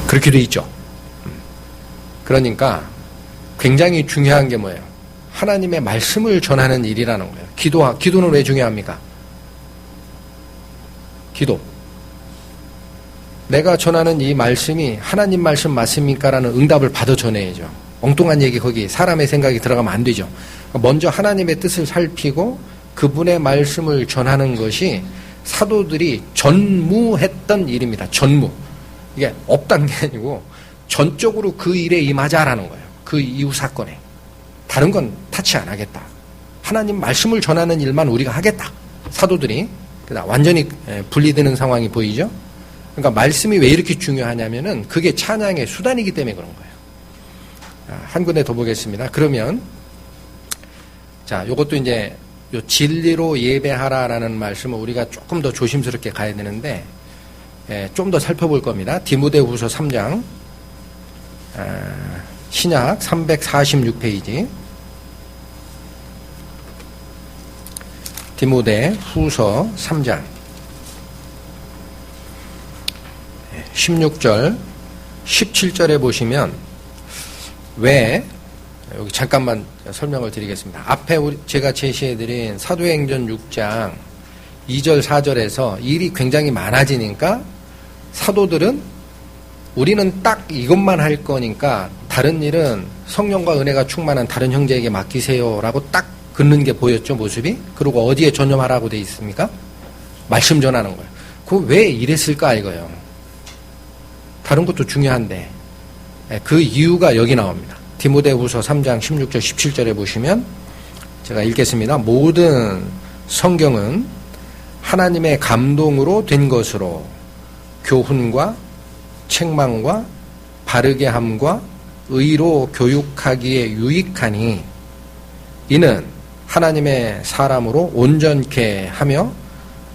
그렇게 돼 있죠. 그러니까 굉장히 중요한 게 뭐예요? 하나님의 말씀을 전하는 일이라는 거예요. 기도는 왜 중요합니까? 기도. 내가 전하는 이 말씀이 하나님 말씀 맞습니까? 라는 응답을 받아 전해야죠. 엉뚱한 얘기 거기 사람의 생각이 들어가면 안 되죠. 먼저 하나님의 뜻을 살피고 그분의 말씀을 전하는 것이 사도들이 전무했던 일입니다. 전무. 이게 없다는 게 아니고 전적으로 그 일에 임하자라는 거예요. 그 이후 사건에. 다른 건 타치 안 하겠다. 하나님 말씀을 전하는 일만 우리가 하겠다. 사도들이. 완전히 분리되는 상황이 보이죠? 그러니까 말씀이 왜 이렇게 중요하냐면은 그게 찬양의 수단이기 때문에 그런 거예요. 한 군데 더 보겠습니다. 그러면 자, 요것도 이제 요 진리로 예배하라라는 말씀을 우리가 조금 더 조심스럽게 가야 되는데 좀 더 살펴볼 겁니다. 디모데후서 3장 신약 346페이지 디모데후서 3장 16절 17절에 보시면 왜 여기 잠깐만 설명을 드리겠습니다. 앞에 제가 제시해드린 사도행전 6장 2절 4절에서 일이 굉장히 많아지니까 사도들은 우리는 딱 이것만 할 거니까 다른 일은 성령과 은혜가 충만한 다른 형제에게 맡기세요라고 딱 긋는 게 보였죠, 모습이. 그리고 어디에 전념하라고 돼 있습니까? 말씀 전하는 거예요. 그거 왜 이랬을까 이거예요. 다른 것도 중요한데 그 이유가 여기 나옵니다. 디모데후서 3장 16절 17절에 보시면 제가 읽겠습니다. 모든 성경은 하나님의 감동으로 된 것으로 교훈과 책망과 바르게 함과 의로 교육하기에 유익하니 이는 하나님의 사람으로 온전케 하며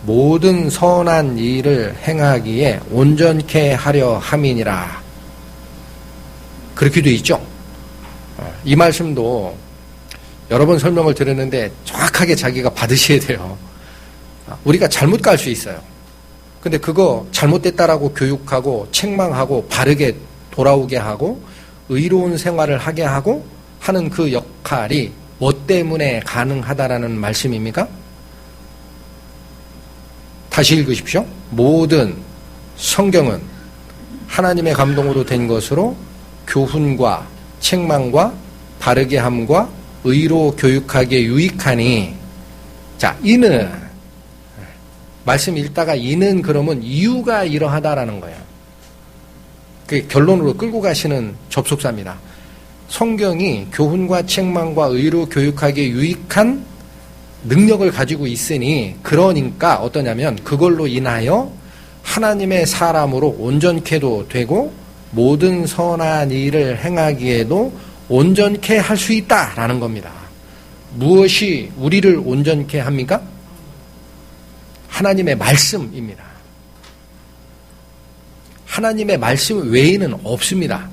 모든 선한 일을 행하기에 온전케 하려 함이니라. 그렇게 돼 있죠. 이 말씀도 여러 번 설명을 드렸는데 정확하게 자기가 받으셔야 돼요. 우리가 잘못 갈 수 있어요. 근데 그거 잘못됐다라고 교육하고 책망하고 바르게 돌아오게 하고 의로운 생활을 하게 하고 하는 그 역할이 뭐 때문에 가능하다라는 말씀입니까? 다시 읽으십시오. 모든 성경은 하나님의 감동으로 된 것으로 교훈과 책망과 바르게 함과 의로 교육하기에 유익하니 자, 이는 말씀 읽다가 이는 그러면 이유가 이러하다라는 거예요. 그게 결론으로 끌고 가시는 접속사입니다. 성경이 교훈과 책망과 의로 교육하기에 유익한 능력을 가지고 있으니 그러니까 어떠냐면 그걸로 인하여 하나님의 사람으로 온전케도 되고 모든 선한 일을 행하기에도 온전케 할 수 있다라는 겁니다. 무엇이 우리를 온전케 합니까? 하나님의 말씀입니다. 하나님의 말씀 외에는 없습니다.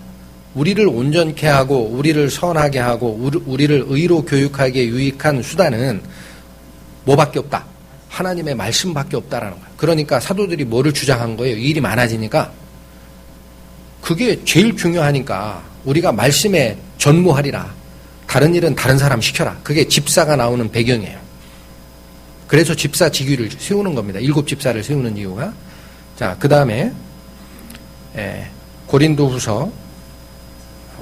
우리를 온전케 하고 우리를 선하게 하고 우리를 의로 교육하기에 유익한 수단은 뭐밖에 없다? 하나님의 말씀밖에 없다라는 거예요. 그러니까 사도들이 뭐를 주장한 거예요? 일이 많아지니까 그게 제일 중요하니까 우리가 말씀에 전무하리라. 다른 일은 다른 사람 시켜라. 그게 집사가 나오는 배경이에요. 그래서 집사 직위를 세우는 겁니다. 7 집사를 세우는 이유가. 자, 그 다음에 고린도후서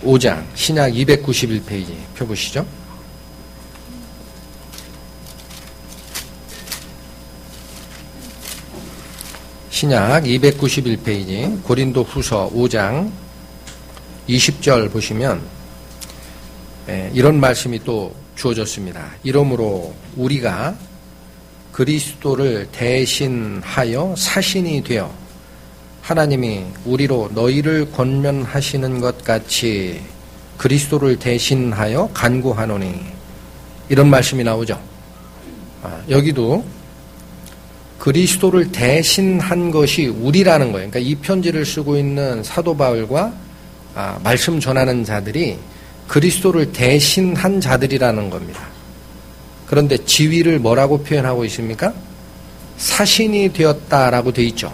5장 신약 291페이지 펴보시죠. 신약 291페이지 고린도후서 5장 20절 보시면 이런 말씀이 또 주어졌습니다. 이러므로 우리가 그리스도를 대신하여 사신이 되어 하나님이 우리로 너희를 권면하시는 것 같이 그리스도를 대신하여 간구하노니 이런 말씀이 나오죠. 여기도 그리스도를 대신한 것이 우리라는 거예요. 그러니까 이 편지를 쓰고 있는 사도 바울과 말씀 전하는 자들이 그리스도를 대신한 자들이라는 겁니다. 그런데 지위를 뭐라고 표현하고 있습니까? 사신이 되었다라고 돼 있죠.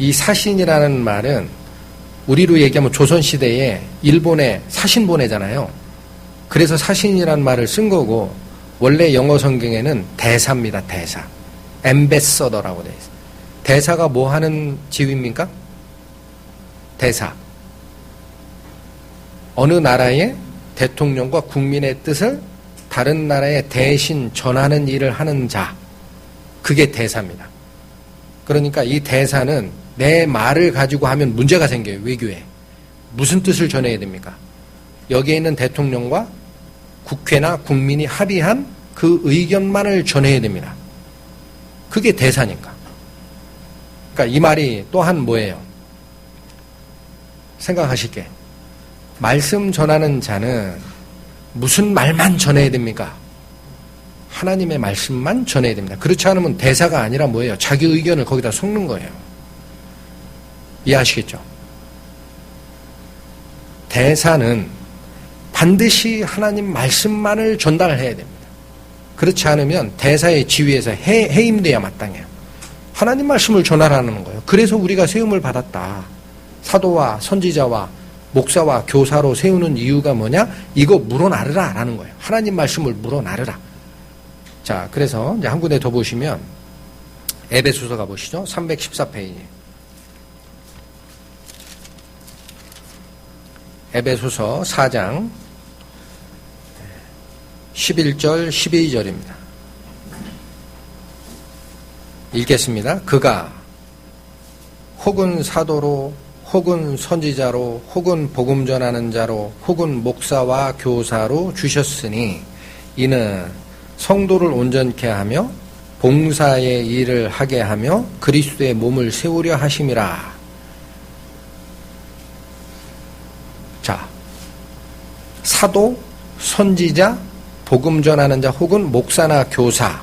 이 사신이라는 말은 우리로 얘기하면 조선시대에 일본에 사신 보내잖아요. 그래서 사신이란 말을 쓴 거고, 원래 영어 성경에는 대사입니다. 대사. 엠베서더라고 되어 있어요. 대사가 뭐 하는 지위입니까? 대사. 어느 나라의 대통령과 국민의 뜻을 다른 나라에 대신 전하는 일을 하는 자. 그게 대사입니다. 그러니까 이 대사는 내 말을 가지고 하면 문제가 생겨요. 외교에. 무슨 뜻을 전해야 됩니까? 여기에 있는 대통령과 국회나 국민이 합의한 그 의견만을 전해야 됩니다. 그게 대사니까. 그러니까 이 말이 또한 뭐예요? 생각하실게. 말씀 전하는 자는 무슨 말만 전해야 됩니까? 하나님의 말씀만 전해야 됩니다. 그렇지 않으면 대사가 아니라 뭐예요? 자기 의견을 거기다 섞는 거예요. 이해하시겠죠? 대사는 반드시 하나님 말씀만을 전달해야 됩니다. 그렇지 않으면 대사의 지위에서 해임돼야 마땅해요. 하나님 말씀을 전하라는 거예요. 그래서 우리가 세움을 받았다. 사도와 선지자와 목사와 교사로 세우는 이유가 뭐냐? 이거 물어나르라 라는 거예요. 하나님 말씀을 물어나르라. 자, 그래서 이제 한 군데 더 보시면 에베소서 가보시죠. 314페이지. 에베소서 4장 11절 12절입니다. 읽겠습니다. 그가 혹은 사도로 혹은 선지자로 혹은 복음 전하는 자로 혹은 목사와 교사로 주셨으니 이는 성도를 온전케 하며 봉사의 일을 하게 하며 그리스도의 몸을 세우려 하심이라. 자, 사도, 선지자, 복음 전하는 자 혹은 목사나 교사,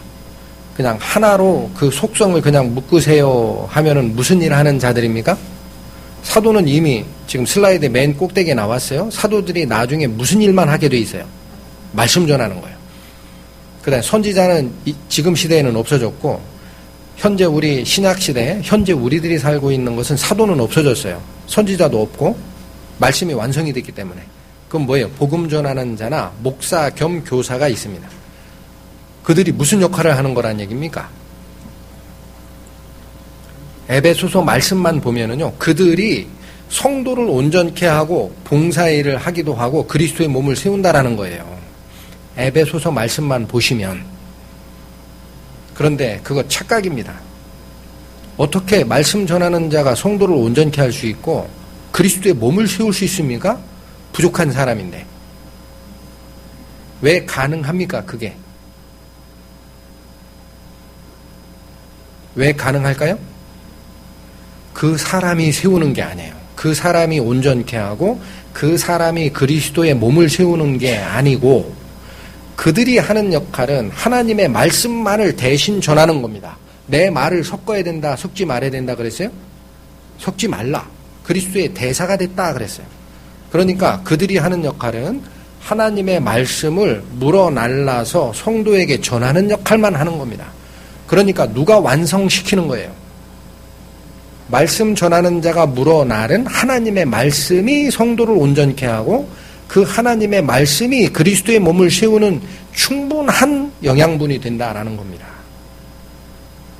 그냥 하나로 그 속성을 그냥 묶으세요 하면은 무슨 일을 하는 자들입니까? 사도는 이미 지금 슬라이드 맨 꼭대기에 나왔어요. 사도들이 나중에 무슨 일만 하게 돼 있어요? 말씀 전하는 거예요. 그다음에 선지자는 지금 시대에는 없어졌고, 현재 우리 신약 시대에 현재 우리들이 살고 있는 것은 사도는 없어졌어요. 선지자도 없고 말씀이 완성이 됐기 때문에. 그럼 뭐예요? 복음 전하는 자나 목사 겸 교사가 있습니다. 그들이 무슨 역할을 하는 거란 얘기입니까? 에베소서 말씀만 보면은요, 그들이 성도를 온전케 하고 봉사일을 하기도 하고 그리스도의 몸을 세운다라는 거예요. 에베소서 말씀만 보시면. 그런데 그거 착각입니다. 어떻게 말씀 전하는 자가 성도를 온전케 할 수 있고 그리스도의 몸을 세울 수 있습니까? 부족한 사람인데. 왜 가능합니까? 그게. 왜 가능할까요? 그 사람이 세우는 게 아니에요. 그 사람이 온전케 하고 그 사람이 그리스도의 몸을 세우는 게 아니고 그들이 하는 역할은 하나님의 말씀만을 대신 전하는 겁니다. 내 말을 섞어야 된다, 섞지 말아야 된다 그랬어요? 섞지 말라. 그리스도의 대사가 됐다 그랬어요. 그러니까 그들이 하는 역할은 하나님의 말씀을 물어날라서 성도에게 전하는 역할만 하는 겁니다. 그러니까 누가 완성시키는 거예요? 말씀 전하는 자가 물어날은 하나님의 말씀이 성도를 온전케 하고 그 하나님의 말씀이 그리스도의 몸을 세우는 충분한 영양분이 된다라는 겁니다.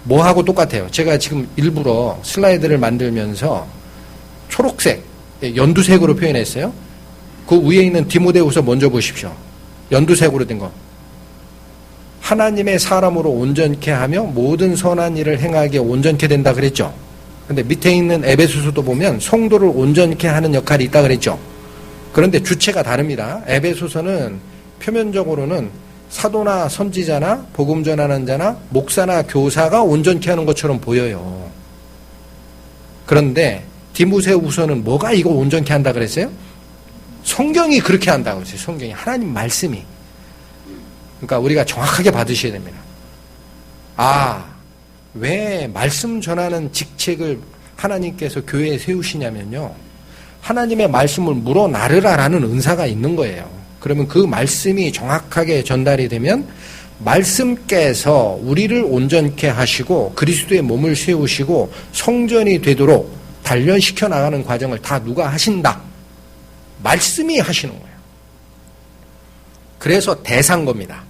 뭐하고 똑같아요? 제가 지금 일부러 슬라이드를 만들면서 초록색, 연두색으로 표현했어요. 그 위에 있는 디모데후서 먼저 보십시오. 연두색으로 된 거. 하나님의 사람으로 온전케 하며 모든 선한 일을 행하게 온전케 된다 그랬죠. 근데 밑에 있는 에베소서도 보면 성도를 온전케 하는 역할이 있다 그랬죠. 그런데 주체가 다릅니다. 에베소서는 표면적으로는 사도나 선지자나 복음 전하는 자나 목사나 교사가 온전케 하는 것처럼 보여요. 그런데 디모데후서는 뭐가 이거 온전케 한다 그랬어요? 성경이 그렇게 한다고 그랬어요. 성경이. 하나님 말씀이. 그러니까 우리가 정확하게 받으셔야 됩니다. 아, 왜 말씀 전하는 직책을 하나님께서 교회에 세우시냐면요. 하나님의 말씀을 물어나르라라는 은사가 있는 거예요. 그러면 그 말씀이 정확하게 전달이 되면 말씀께서 우리를 온전케 하시고 그리스도의 몸을 세우시고 성전이 되도록 단련시켜 나가는 과정을 다 누가 하신다? 말씀이 하시는 거예요. 그래서 대사인 겁니다.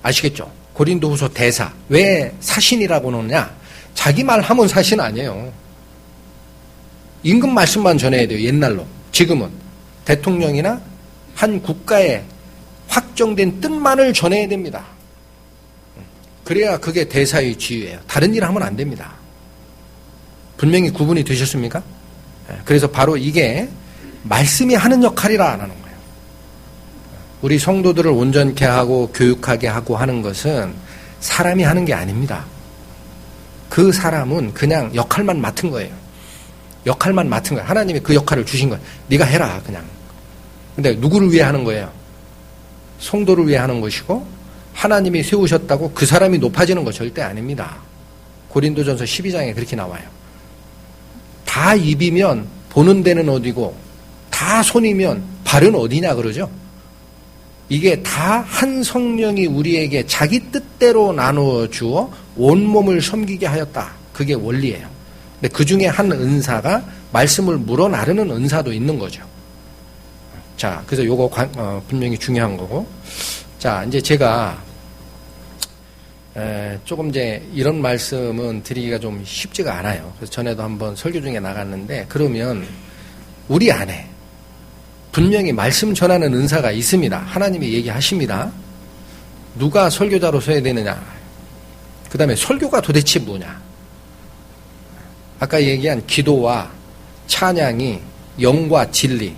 아시겠죠? 고린도후서 대사. 왜 사신이라고 그러느냐? 자기 말 하면 사신 아니에요. 임금 말씀만 전해야 돼요. 옛날로. 지금은 대통령이나 한 국가의 확정된 뜻만을 전해야 됩니다. 그래야 그게 대사의 지위예요. 다른 일 하면 안 됩니다. 분명히 구분이 되셨습니까? 그래서 바로 이게 말씀이 하는 역할이라는 거예요. 우리 성도들을 온전케 하고 교육하게 하고 하는 것은 사람이 하는 게 아닙니다. 그 사람은 그냥 역할만 맡은 거예요. 역할만 맡은 거예요. 하나님이 그 역할을 주신 거예요. 네가 해라 그냥. 근데 누구를 위해 하는 거예요? 성도를 위해 하는 것이고 하나님이 세우셨다고 그 사람이 높아지는 거 절대 아닙니다. 고린도전서 12장에 그렇게 나와요. 다 입이면 보는 데는 어디고 다 손이면 발은 어디냐 그러죠. 이게 다 한 성령이 우리에게 자기 뜻대로 나누어 주어 온몸을 섬기게 하였다. 그게 원리예요. 근데 그 중에 한 은사가 말씀을 물어 나르는 은사도 있는 거죠. 자, 그래서 요거 분명히 중요한 거고. 자, 이제 제가 조금 이제 이런 말씀은 드리기가 좀 쉽지가 않아요. 그래서 전에도 한번 설교 중에 나갔는데, 그러면 우리 안에 분명히 말씀 전하는 은사가 있습니다. 하나님이 얘기하십니다. 누가 설교자로 서야 되느냐? 그 다음에 설교가 도대체 뭐냐? 아까 얘기한 기도와 찬양이 영과 진리,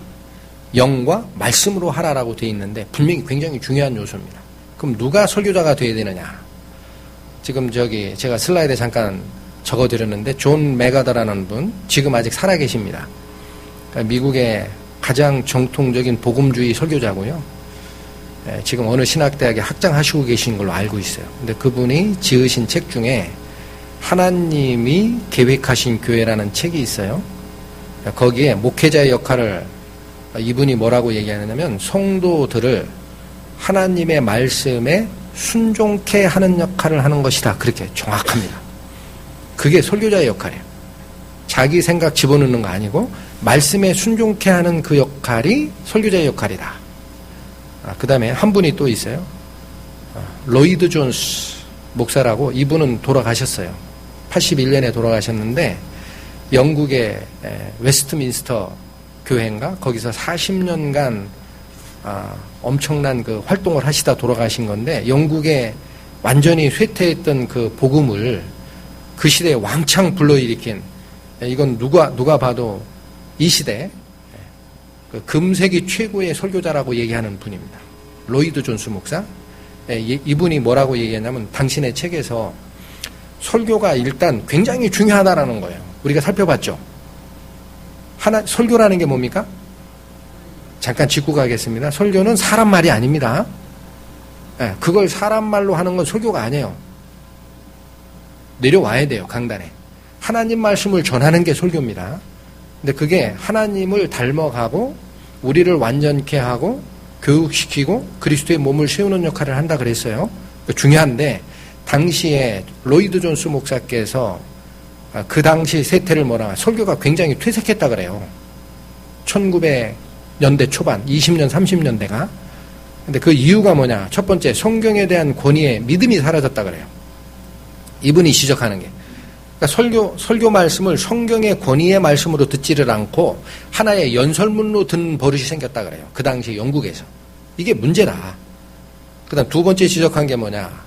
영과 말씀으로 하라라고 되어 있는데 분명히 굉장히 중요한 요소입니다. 그럼 누가 설교자가 되어야 되느냐? 지금 제가 슬라이드에 잠깐 적어드렸는데 존 메가더라는 분, 지금 아직 살아계십니다. 그러니까 미국의 가장 정통적인 복음주의 설교자고요. 지금 어느 신학대학에 학장하시고 계신 걸로 알고 있어요. 근데 그분이 지으신 책 중에 하나님이 계획하신 교회라는 책이 있어요. 거기에 목회자의 역할을 이분이 뭐라고 얘기하냐면 성도들을 하나님의 말씀에 순종케 하는 역할을 하는 것이다. 그렇게 정확합니다. 그게 설교자의 역할이에요. 자기 생각 집어넣는 거 아니고 말씀에 순종케 하는 그 역할이 설교자의 역할이다. 그 다음에 한 분이 또 있어요. 로이드 존스 목사라고, 이분은 돌아가셨어요. 81년에 돌아가셨는데 영국의 웨스트민스터 교회인가 거기서 40년간 엄청난 그 활동을 하시다 돌아가신 건데, 영국에 완전히 쇠퇴했던 그 복음을 그 시대에 왕창 불러일으킨, 이건 누가 봐도 이 시대 그 금세기 최고의 설교자라고 얘기하는 분입니다. 로이드 존스 목사. 이분이 뭐라고 얘기했냐면 당신의 책에서 설교가 일단 굉장히 중요하다라는 거예요. 우리가 살펴봤죠. 설교라는 게 뭡니까? 잠깐 짚고 가겠습니다. 설교는 사람 말이 아닙니다. 그걸 사람 말로 하는 건 설교가 아니에요. 내려와야 돼요, 강단에. 하나님 말씀을 전하는 게 설교입니다. 근데 그게 하나님을 닮아가고 우리를 완전케 하고 교육시키고 그리스도의 몸을 세우는 역할을 한다 그랬어요. 중요한데 당시에 로이드 존스 목사께서 그 당시 세태를 뭐라, 설교가 굉장히 퇴색했다 그래요. 1900년대 초반, 20년, 30년대가. 근데 그 이유가 뭐냐? 첫 번째, 성경에 대한 권위에 믿음이 사라졌다 그래요. 이분이 지적하는 게. 그러니까 설교 말씀을 성경의 권위의 말씀으로 듣지를 않고 하나의 연설문로 듣는 버릇이 생겼다 그래요. 그 당시 영국에서. 이게 문제다. 그 다음 두 번째 지적한 게 뭐냐?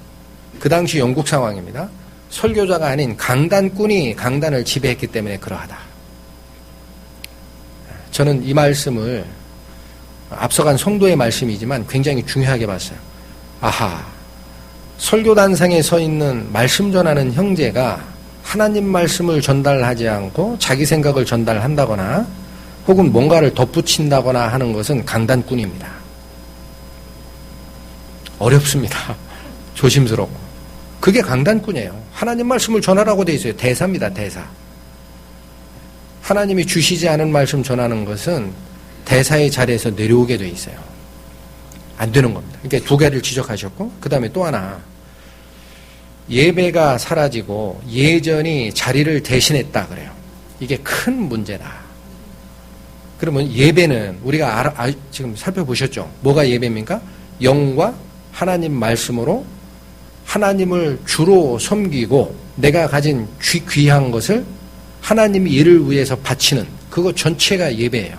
그 당시 영국 상황입니다. 설교자가 아닌 강단꾼이 강단을 지배했기 때문에 그러하다. 저는 이 말씀을 앞서간 성도의 말씀이지만 굉장히 중요하게 봤어요. 아하, 설교단상에 서 있는 말씀 전하는 형제가 하나님 말씀을 전달하지 않고 자기 생각을 전달한다거나 혹은 뭔가를 덧붙인다거나 하는 것은 강단꾼입니다. 어렵습니다. 조심스럽고. 그게 강단꾼이에요. 하나님 말씀을 전하라고 돼 있어요. 대사입니다. 대사. 하나님이 주시지 않은 말씀 전하는 것은 대사의 자리에서 내려오게 돼 있어요. 안 되는 겁니다. 그러니까 두 개를 지적하셨고, 그 다음에 또 하나. 예배가 사라지고 예전이 자리를 대신했다 그래요. 이게 큰 문제다. 그러면 예배는 우리가 지금 살펴보셨죠? 뭐가 예배입니까? 영과 하나님 말씀으로 하나님을 주로 섬기고 내가 가진 귀한 것을 하나님 일을 위해서 바치는 그거 전체가 예배예요.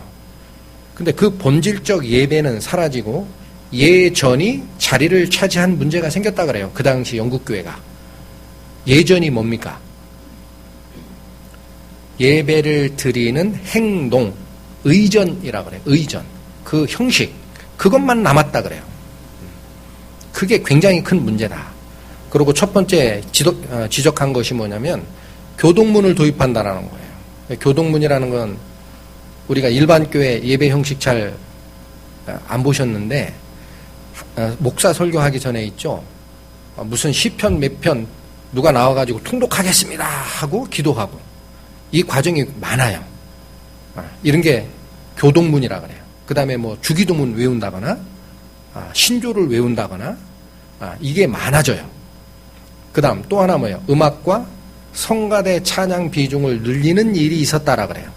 근데 그 본질적 예배는 사라지고 예전이 자리를 차지한 문제가 생겼다 그래요. 그 당시 영국교회가. 예전이 뭡니까? 예배를 드리는 행동, 의전이라고 그래요. 의전. 그 형식. 그것만 남았다 그래요. 그게 굉장히 큰 문제다. 그리고 첫 번째 지적한 것이 뭐냐면 교동문을 도입한다라는 거예요. 교동문이라는 건 우리가 일반 교회 예배 형식 잘 안 보셨는데 목사 설교하기 전에 있죠. 무슨 시편 몇 편 누가 나와가지고 통독하겠습니다 하고 기도하고 이 과정이 많아요. 이런 게 교동문이라 그래요. 그 다음에 뭐 주기도문 외운다거나 신조를 외운다거나 이게 많아져요. 그 다음 또 하나 뭐예요? 음악과 성가대 찬양 비중을 늘리는 일이 있었다라 그래요.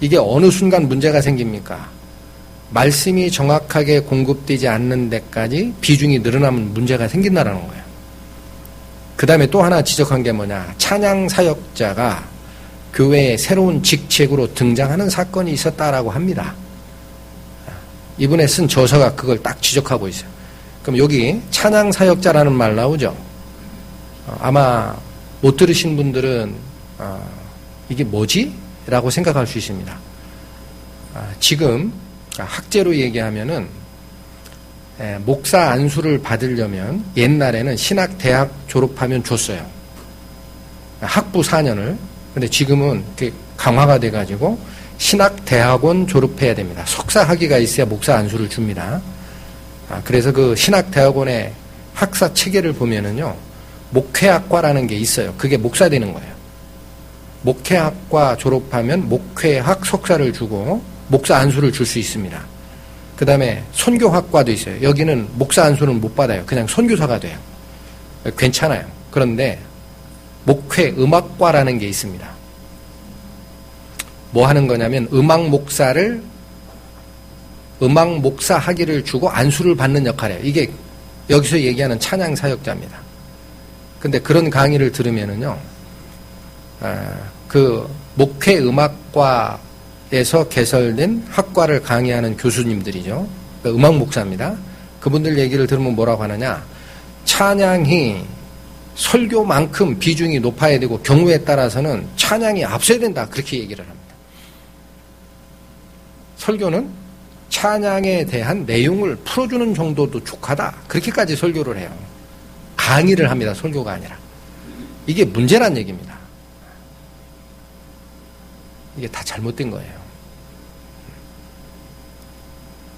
이게 어느 순간 문제가 생깁니까? 말씀이 정확하게 공급되지 않는 데까지 비중이 늘어나면 문제가 생긴다라는 거예요. 그 다음에 또 하나 지적한 게 뭐냐? 찬양 사역자가 교회에 새로운 직책으로 등장하는 사건이 있었다라고 합니다. 이분의 쓴 저서가 그걸 딱 지적하고 있어요. 그럼 여기 찬양 사역자라는 말 나오죠? 아마 못 들으신 분들은 이게 뭐지? 라고 생각할 수 있습니다. 지금 학제로 얘기하면은 목사 안수를 받으려면 옛날에는 신학대학 졸업하면 줬어요. 학부 4년을. 근데 지금은 강화가 돼가지고 신학대학원 졸업해야 됩니다. 석사 학위가 있어야 목사 안수를 줍니다. 그래서 그 신학대학원의 학사 체계를 보면은요, 목회학과라는 게 있어요. 그게 목사 되는 거예요. 목회학과 졸업하면 목회학 석사를 주고 목사 안수를 줄 수 있습니다. 그 다음에 선교학과도 있어요. 여기는 목사 안수는 못 받아요. 그냥 선교사가 돼요. 괜찮아요. 그런데 목회 음악과라는 게 있습니다. 뭐 하는 거냐면 음악 목사 학위를 주고 안수를 받는 역할이에요. 이게 여기서 얘기하는 찬양 사역자입니다. 근데 그런 강의를 들으면은요, 그 목회 음악과에서 개설된 학과를 강의하는 교수님들이죠. 그러니까 음악 목사입니다. 그분들 얘기를 들으면 뭐라고 하느냐? 찬양이 설교만큼 비중이 높아야 되고 경우에 따라서는 찬양이 앞서야 된다. 그렇게 얘기를 합니다. 설교는 찬양에 대한 내용을 풀어주는 정도도 족하다. 그렇게까지 설교를 해요. 강의를 합니다. 설교가 아니라. 이게 문제란 얘기입니다. 이게 다 잘못된 거예요.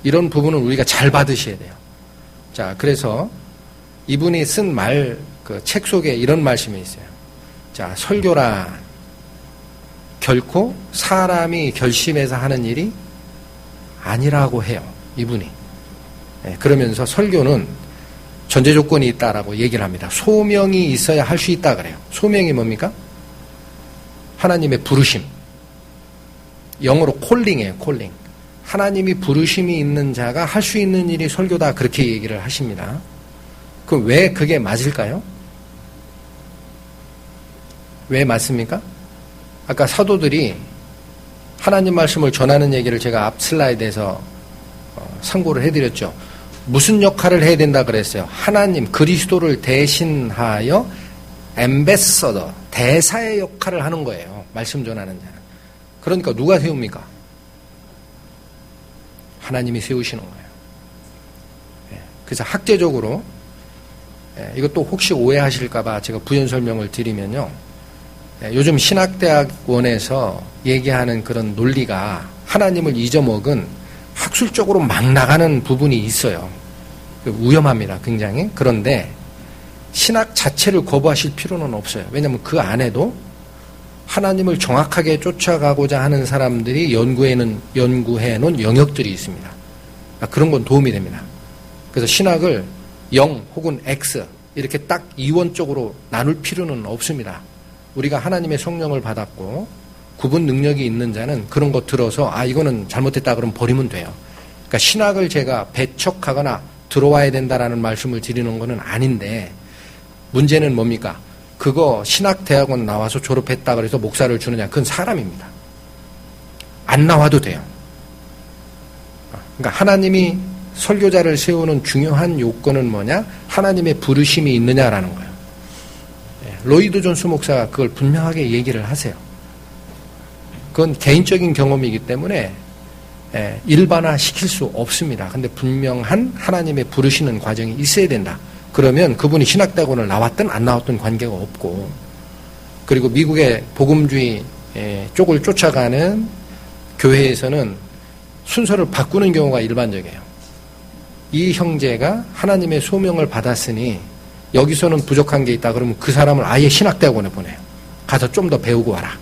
이런 부분은 우리가 잘 받으셔야 돼요. 자, 그래서 이분이 쓴 그 책 속에 이런 말씀이 있어요. 자, 설교란 결코 사람이 결심해서 하는 일이 아니라고 해요. 이분이. 네, 그러면서 설교는 전제 조건이 있다라고 얘기를 합니다. 소명이 있어야 할 수 있다 그래요. 소명이 뭡니까? 하나님의 부르심. 영어로 콜링이에요. 콜링. 하나님이 부르심이 있는 자가 할 수 있는 일이 설교다. 그렇게 얘기를 하십니다. 그럼 왜 그게 맞을까요? 왜 맞습니까? 아까 사도들이 하나님 말씀을 전하는 얘기를 제가 앞 슬라이드에서 상고를 해드렸죠. 무슨 역할을 해야 된다 그랬어요? 하나님 그리스도를 대신하여 엠베서더 대사의 역할을 하는 거예요. 말씀 전하는 자는. 그러니까 누가 세웁니까? 하나님이 세우시는 거예요. 그래서 학제적으로 이것도 혹시 오해하실까봐 제가 부연 설명을 드리면요. 요즘 신학대학원에서 얘기하는 그런 논리가 하나님을 잊어먹은 학술적으로 막 나가는 부분이 있어요. 위험합니다. 굉장히. 그런데 신학 자체를 거부하실 필요는 없어요. 왜냐하면 그 안에도 하나님을 정확하게 쫓아가고자 하는 사람들이 연구해놓은 영역들이 있습니다. 그런 건 도움이 됩니다. 그래서 신학을 0 혹은 X, 이렇게 딱 이원적으로 나눌 필요는 없습니다. 우리가 하나님의 성령을 받았고 구분 능력이 있는 자는 그런 거 들어서 이거는 잘못됐다 그러면 버리면 돼요. 그러니까 신학을 제가 배척하거나 들어와야 된다라는 말씀을 드리는 거는 아닌데 문제는 뭡니까? 그거 신학대학원 나와서 졸업했다 그래서 목사를 주느냐? 그건 사람입니다. 안 나와도 돼요. 그러니까 하나님이 설교자를 세우는 중요한 요건은 뭐냐? 하나님의 부르심이 있느냐라는 거예요. 로이드 존스 목사가 그걸 분명하게 얘기를 하세요. 그건 개인적인 경험이기 때문에 일반화 시킬 수 없습니다. 근데 분명한 하나님의 부르시는 과정이 있어야 된다. 그러면 그분이 신학대학원을 나왔든 안 나왔든 관계가 없고, 그리고 미국의 복음주의 쪽을 쫓아가는 교회에서는 순서를 바꾸는 경우가 일반적이에요. 이 형제가 하나님의 소명을 받았으니 여기서는 부족한 게 있다 그러면 그 사람을 아예 신학대학원에 보내요. 가서 좀 더 배우고 와라.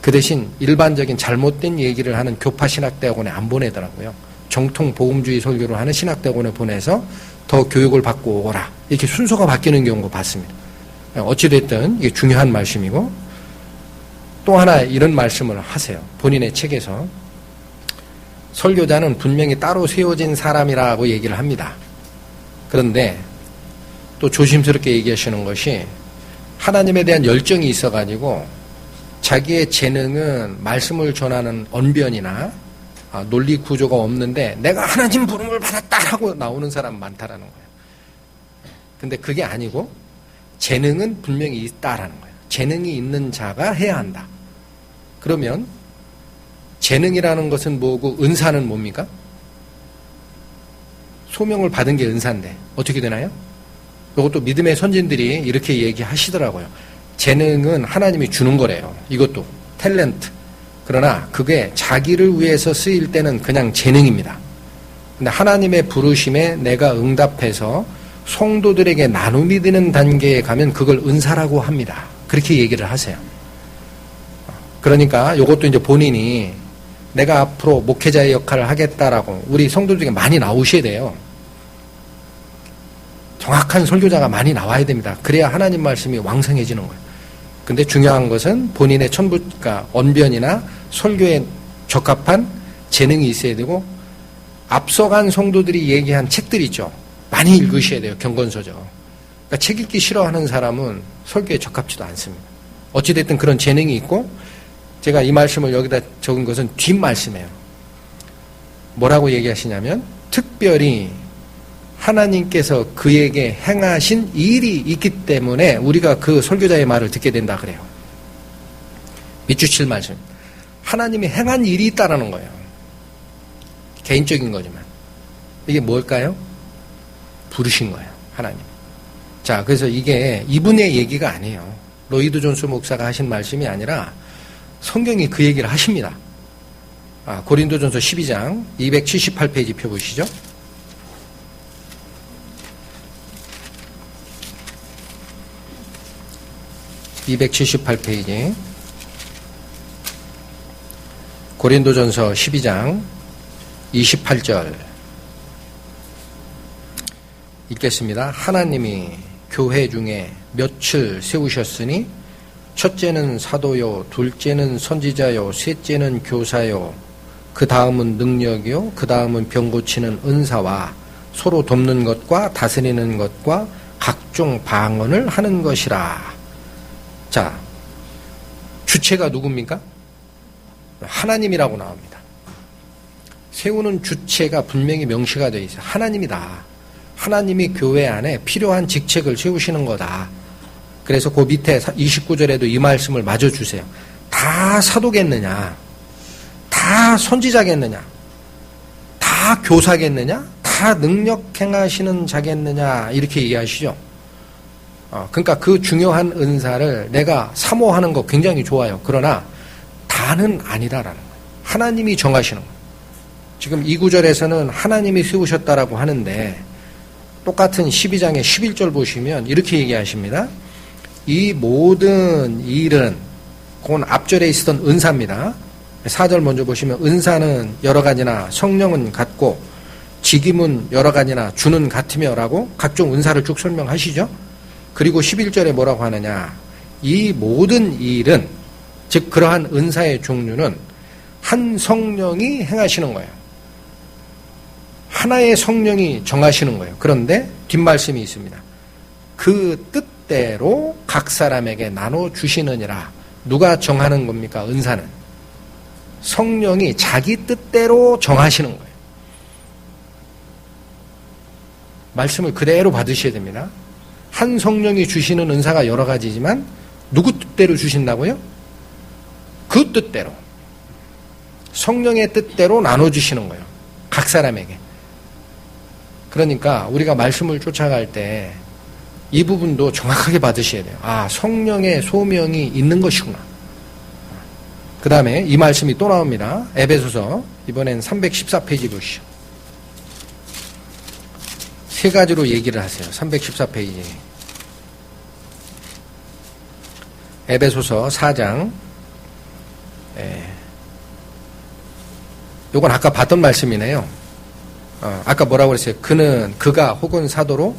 그 대신 일반적인 잘못된 얘기를 하는 교파 신학대학원에 안 보내더라고요. 정통 복음주의 설교를 하는 신학대학원에 보내서 더 교육을 받고 오거라. 이렇게 순서가 바뀌는 경우도 봤습니다. 어찌됐든 이게 중요한 말씀이고, 또 하나 이런 말씀을 하세요. 본인의 책에서 설교자는 분명히 따로 세워진 사람이라고 얘기를 합니다. 그런데 또 조심스럽게 얘기하시는 것이 하나님에 대한 열정이 있어가지고 자기의 재능은 말씀을 전하는 언변이나 논리 구조가 없는데 내가 하나님 부름을 받았다라고 나오는 사람 많다라는 거예요. 근데 그게 아니고 재능은 분명히 있다라는 거예요. 재능이 있는 자가 해야 한다. 그러면 재능이라는 것은 뭐고 은사는 뭡니까? 소명을 받은 게 은사인데 어떻게 되나요? 이것도 믿음의 선진들이 이렇게 얘기하시더라고요. 재능은 하나님이 주는 거래요. 이것도 탤런트. 그러나 그게 자기를 위해서 쓰일 때는 그냥 재능입니다. 근데 하나님의 부르심에 내가 응답해서 성도들에게 나눔이 되는 단계에 가면 그걸 은사라고 합니다. 그렇게 얘기를 하세요. 그러니까 이것도 이제 본인이 내가 앞으로 목회자의 역할을 하겠다라고 우리 성도들에게 많이 나오셔야 돼요. 정확한 설교자가 많이 나와야 됩니다. 그래야 하나님 말씀이 왕성해지는 거예요. 근데 중요한 것은 본인의 그러니까 언변이나 설교에 적합한 재능이 있어야 되고, 앞서간 성도들이 얘기한 책들이 있죠. 많이 읽으셔야 돼요. 경건서적. 그러니까 책 읽기 싫어하는 사람은 설교에 적합지도 않습니다. 어찌됐든 그런 재능이 있고, 제가 이 말씀을 여기다 적은 것은 뒷말씀이에요. 뭐라고 얘기하시냐면 특별히 하나님께서 그에게 행하신 일이 있기 때문에 우리가 그 설교자의 말을 듣게 된다 그래요. 밑줄 말씀. 하나님이 행한 일이 있다라는 거예요. 개인적인 거지만. 이게 뭘까요? 부르신 거예요. 하나님. 자, 그래서 이게 이분의 얘기가 아니에요. 로이드 존스 목사가 하신 말씀이 아니라 성경이 그 얘기를 하십니다. 고린도전서 12장 278페이지 펴보시죠. 278페이지 고린도전서 12장 28절 읽겠습니다. 하나님이 교회 중에 몇을 세우셨으니 첫째는 사도요, 둘째는 선지자요, 셋째는 교사요, 그 다음은 능력이요, 그 다음은 병 고치는 은사와 서로 돕는 것과 다스리는 것과 각종 방언을 하는 것이라. 자, 주체가 누굽니까? 하나님이라고 나옵니다. 세우는 주체가 분명히 명시가 되어 있어요. 하나님이다. 하나님이 교회 안에 필요한 직책을 세우시는 거다. 그래서 그 밑에 29절에도 이 말씀을 마저 주세요. 다 사도겠느냐? 다 선지자겠느냐? 다 교사겠느냐? 다 능력 행하시는 자겠느냐? 이렇게 얘기하시죠. 그러니까 그 중요한 은사를 내가 사모하는 거 굉장히 좋아요. 그러나 다는 아니다라는 거예요. 하나님이 정하시는 거예요. 지금 이 구절에서는 하나님이 세우셨다라고 하는데 똑같은 12장의 11절 보시면 이렇게 얘기하십니다. 이 모든 일은, 그건 앞절에 있었던 은사입니다. 4절 먼저 보시면 은사는 여러 가지나 성령은 같고 직임은 여러 가지나 주는 같으며라고 각종 은사를 쭉 설명하시죠. 그리고 11절에 뭐라고 하느냐. 이 모든 일은, 즉 그러한 은사의 종류는 한 성령이 행하시는 거예요. 하나의 성령이 정하시는 거예요. 그런데 뒷말씀이 있습니다. 그 뜻대로 각 사람에게 나눠주시느니라. 누가 정하는 겁니까? 은사는. 성령이 자기 뜻대로 정하시는 거예요. 말씀을 그대로 받으셔야 됩니다. 한 성령이 주시는 은사가 여러 가지지만 누구 뜻대로 주신다고요? 그 뜻대로. 성령의 뜻대로 나눠주시는 거예요. 각 사람에게. 그러니까 우리가 말씀을 쫓아갈 때 이 부분도 정확하게 받으셔야 돼요. 아, 성령의 소명이 있는 것이구나. 그 다음에 이 말씀이 또 나옵니다. 에베소서 이번엔 314페이지 보시죠. 세 가지로 얘기를 하세요. 314페이지. 에베소서 4장. 요건 아까 봤던 말씀이네요. 아까 뭐라고 그랬어요? 그가 혹은 사도로,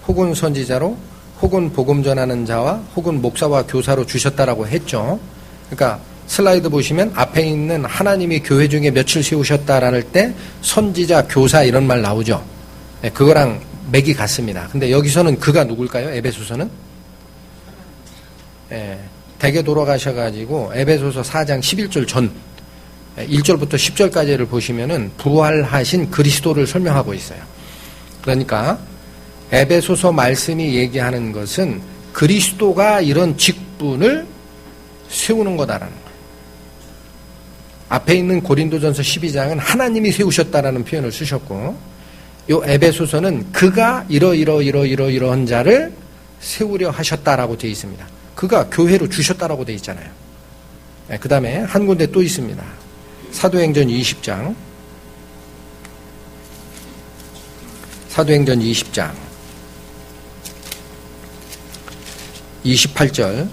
혹은 선지자로, 혹은 복음 전하는 자와, 혹은 목사와 교사로 주셨다라고 했죠. 그러니까 슬라이드 보시면 앞에 있는 하나님이 교회 중에 며칠 세우셨다라는 때 선지자, 교사 이런 말 나오죠. 그거랑 맥이 같습니다. 근데 여기서는 그가 누굴까요? 에베소서는? 대개 돌아가셔가지고 에베소서 4장 11절 전 1절부터 10절까지를 보시면은 부활하신 그리스도를 설명하고 있어요. 그러니까 에베소서 말씀이 얘기하는 것은 그리스도가 이런 직분을 세우는 거다라는 거예요. 앞에 있는 고린도전서 12장은 하나님이 세우셨다라는 표현을 쓰셨고, 요 에베소서는 그가 이러한 자를 세우려 하셨다라고 되어 있습니다. 그가 교회로 주셨다라고 되어 있잖아요. 그 다음에 한 군데 또 있습니다. 사도행전 20장. 사도행전 20장. 28절.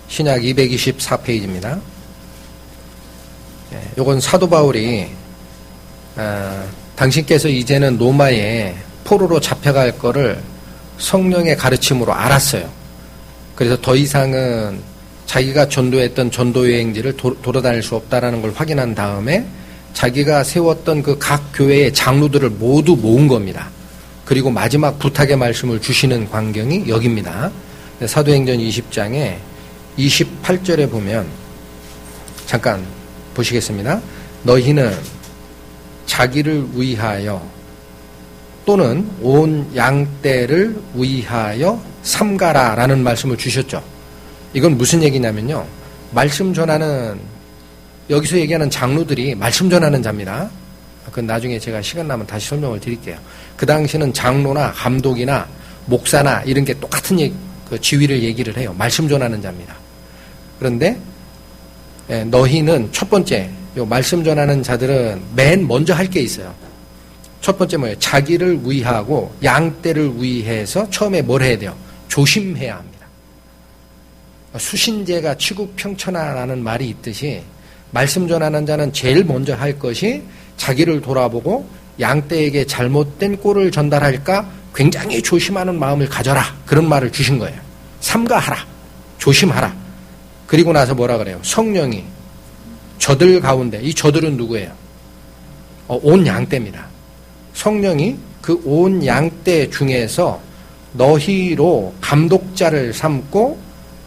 신약 224페이지입니다. 요건 사도 바울이 당신께서 이제는 로마에 포로로 잡혀갈 거를 성령의 가르침으로 알았어요. 그래서 더 이상은 자기가 전도했던 전도 여행지를 돌아다닐 수 없다라는 걸 확인한 다음에 자기가 세웠던 그 각 교회의 장로들을 모두 모은 겁니다. 그리고 마지막 부탁의 말씀을 주시는 광경이 여기입니다. 사도행전 20장에 28절에 보면 잠깐 보시겠습니다. 너희는 자기를 위하여 또는 온 양떼를 위하여 삼가라라는 말씀을 주셨죠. 이건 무슨 얘기냐면요. 말씀 전하는, 여기서 얘기하는 장로들이 말씀 전하는 자입니다. 그건 나중에 제가 시간 나면 다시 설명을 드릴게요. 그 당시는 장로나 감독이나 목사나 이런 게 똑같은 그 지위를 얘기를 해요. 말씀 전하는 자입니다. 그런데 너희는 첫 번째, 요 말씀 전하는 자들은 맨 먼저 할 게 있어요. 첫 번째 뭐예요? 자기를 위하고 양떼를 위해서 처음에 뭘 해야 돼요? 조심해야 합니다. 수신제가 치국평천하라는 말이 있듯이 말씀 전하는 자는 제일 먼저 할 것이 자기를 돌아보고 양떼에게 잘못된 꼴을 전달할까 굉장히 조심하는 마음을 가져라. 그런 말을 주신 거예요. 삼가하라. 조심하라. 그리고 나서 뭐라 그래요? 성령이 저들 가운데, 이 저들은 누구예요? 온 양떼입니다. 성령이 그 온 양떼 중에서 너희로 감독자를 삼고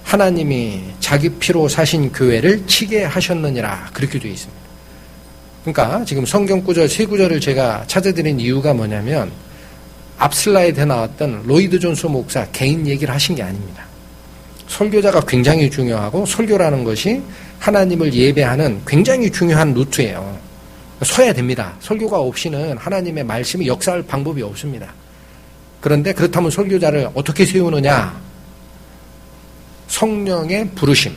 하나님이 자기 피로 사신 교회를 치게 하셨느니라. 그렇게 되어 있습니다. 그러니까 지금 성경 구절, 세 구절을 제가 찾아드린 이유가 뭐냐면 앞 슬라이드에 나왔던 로이드 존스 목사 개인 얘기를 하신 게 아닙니다. 설교자가 굉장히 중요하고 설교라는 것이 하나님을 예배하는 굉장히 중요한 루트예요. 서야 됩니다. 설교가 없이는 하나님의 말씀이 역사할 방법이 없습니다. 그런데 그렇다면 설교자를 어떻게 세우느냐? 성령의 부르심,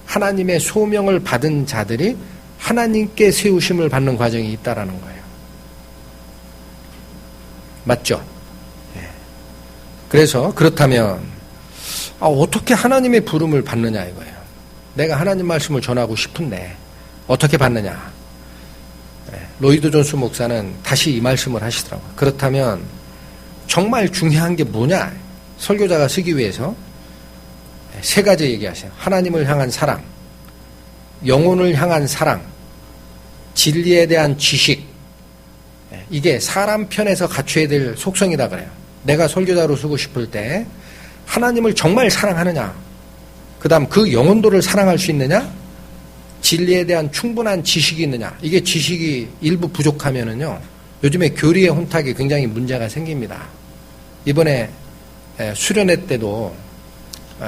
하나님의 소명을 받은 자들이 하나님께 세우심을 받는 과정이 있다라는 거예요. 맞죠? 그래서 그렇다면 어떻게 하나님의 부름을 받느냐 이거예요. 내가 하나님 말씀을 전하고 싶은데 어떻게 받느냐? 로이드 존스 목사는 다시 이 말씀을 하시더라고요. 그렇다면 정말 중요한 게 뭐냐? 설교자가 쓰기 위해서 세 가지 얘기하세요. 하나님을 향한 사랑, 영혼을 향한 사랑, 진리에 대한 지식. 이게 사람 편에서 갖춰야 될 속성이다 그래요. 내가 설교자로 쓰고 싶을 때 하나님을 정말 사랑하느냐, 그 다음 그 영혼도를 사랑할 수 있느냐, 진리에 대한 충분한 지식이 있느냐. 이게 지식이 일부 부족하면은요, 요즘에 교리의 혼탁이 굉장히 문제가 생깁니다. 이번에 수련회 때도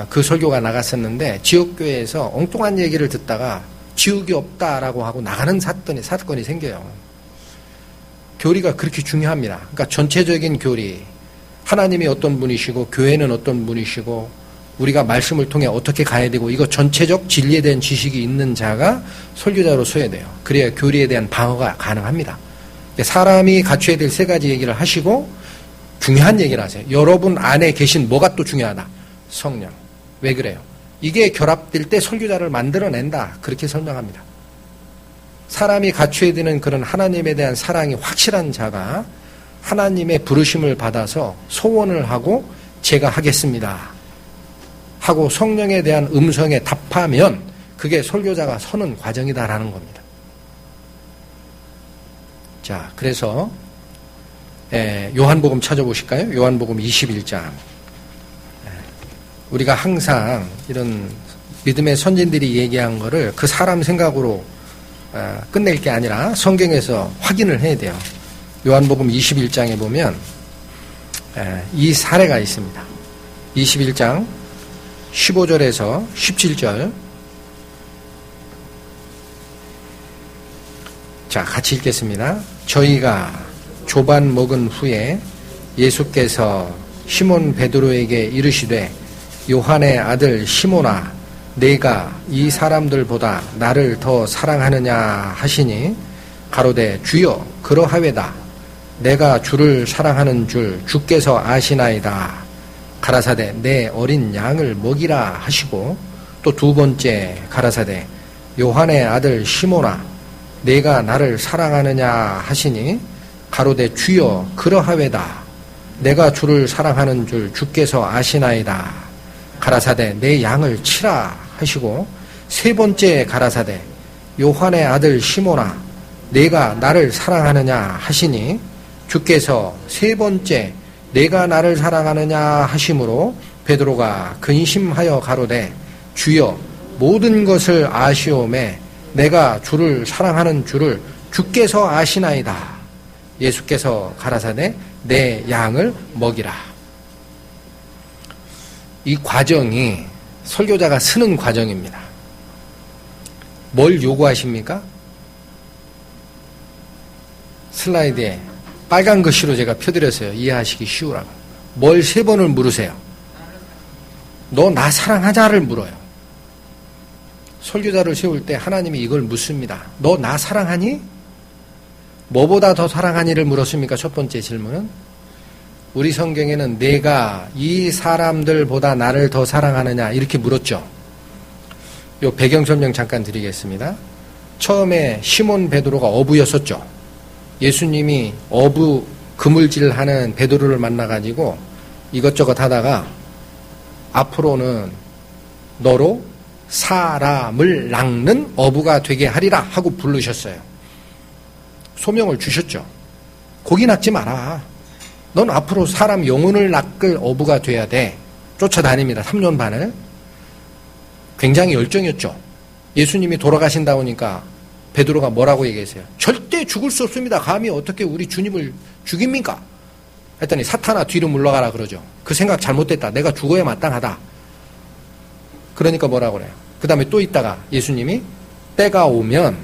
그 설교가 나갔었는데 지역교회에서 엉뚱한 얘기를 듣다가 지옥이 없다라고 하고 나가는 사건이 생겨요. 교리가 그렇게 중요합니다. 그러니까 전체적인 교리, 하나님이 어떤 분이시고 교회는 어떤 분이시고 우리가 말씀을 통해 어떻게 가야 되고 이거 전체적 진리에 대한 지식이 있는 자가 설교자로 서야 돼요. 그래야 교리에 대한 방어가 가능합니다. 사람이 갖춰야 될 세 가지 얘기를 하시고 중요한 얘기를 하세요. 여러분 안에 계신 뭐가 또 중요하다? 성령. 왜 그래요? 이게 결합될 때 설교자를 만들어낸다. 그렇게 설명합니다. 사람이 갖춰야 되는 그런 하나님에 대한 사랑이 확실한 자가 하나님의 부르심을 받아서 소원을 하고 제가 하겠습니다 하고 성령에 대한 음성에 답하면 그게 설교자가 서는 과정이다라는 겁니다. 자, 그래서 요한복음 찾아보실까요? 요한복음 21장. 우리가 항상 이런 믿음의 선진들이 얘기한 거를 그 사람 생각으로 끝낼 게 아니라 성경에서 확인을 해야 돼요. 요한복음 21장에 보면 이 사례가 있습니다. 21장 15절에서 17절. 자, 같이 읽겠습니다. 저희가 조반 먹은 후에 예수께서 시몬 베드로에게 이르시되 요한의 아들 시몬아 내가 이 사람들보다 나를 더 사랑하느냐 하시니 가로되 주여 그러하외다. 내가 주를 사랑하는 줄 주께서 아시나이다. 가라사대 내 어린 양을 먹이라 하시고 또 두 번째 가라사대 요한의 아들 시몬아 내가 나를 사랑하느냐 하시니 가로되 주여 그러하외다. 내가 주를 사랑하는 줄 주께서 아시나이다. 가라사대 내 양을 치라 하시고 세 번째 가라사대 요한의 아들 시몬아 내가 나를 사랑하느냐 하시니 주께서 세 번째 내가 나를 사랑하느냐 하심으로 베드로가 근심하여 가로되 주여 모든 것을 아시오매 내가 주를 사랑하는 줄을 주께서 아시나이다. 예수께서 가라사대 내 양을 먹이라. 이 과정이 설교자가 쓰는 과정입니다. 뭘 요구하십니까? 슬라이드에 빨간 글씨로 제가 펴드렸어요. 이해하시기 쉬우라고. 뭘 세 번을 물으세요? 너 나 사랑하자를 물어요. 설교자를 세울 때 하나님이 이걸 묻습니다. 너 나 사랑하니? 뭐보다 더 사랑하니를 물었습니까? 첫 번째 질문은. 우리 성경에는 내가 이 사람들보다 나를 더 사랑하느냐 이렇게 물었죠. 요 배경 설명 잠깐 드리겠습니다. 처음에 시몬 베드로가 어부였었죠. 예수님이 어부 그물질하는 베드로를 만나가지고 이것저것 하다가 앞으로는 너로 사람을 낚는 어부가 되게 하리라 하고 부르셨어요. 소명을 주셨죠. 고기 낚지 마라. 넌 앞으로 사람 영혼을 낚을 어부가 돼야 돼. 쫓아다닙니다. 3년 반을. 굉장히 열정이었죠. 예수님이 돌아가신다 보니까 베드로가 뭐라고 얘기했어요? 절대 죽을 수 없습니다. 감히 어떻게 우리 주님을 죽입니까? 했더니 사탄아 뒤로 물러가라 그러죠. 그 생각 잘못됐다. 내가 죽어야 마땅하다. 그러니까 뭐라고 그래요? 그 다음에 또 있다가 예수님이 때가 오면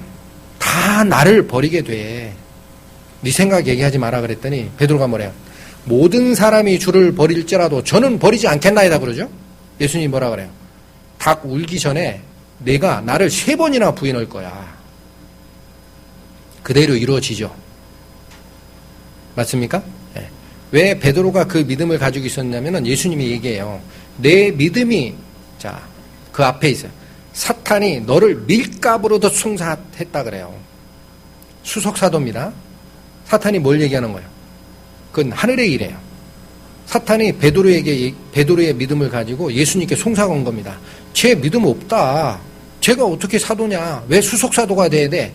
다 나를 버리게 돼. 네 생각 얘기하지 마라 그랬더니 베드로가 뭐래요? 모든 사람이 주를 버릴지라도 저는 버리지 않겠나이다 그러죠. 예수님이 뭐라 그래요? 닭 울기 전에 내가 나를 3번이나 부인할 거야. 그대로 이루어지죠. 맞습니까? 네. 왜 베드로가 그 믿음을 가지고 있었냐면은 예수님이 얘기해요. 내 믿음이 자, 그 앞에 있어요. 사탄이 너를 밀가부로도 숭사했다 그래요. 수석사도입니다. 사탄이 뭘 얘기하는 거예요? 그건 하늘의 일이에요. 사탄이 베드로의 믿음을 가지고 예수님께 송사한 겁니다. 쟤 믿음 없다. 쟤가 어떻게 사도냐? 왜 수석사도가 돼야 돼?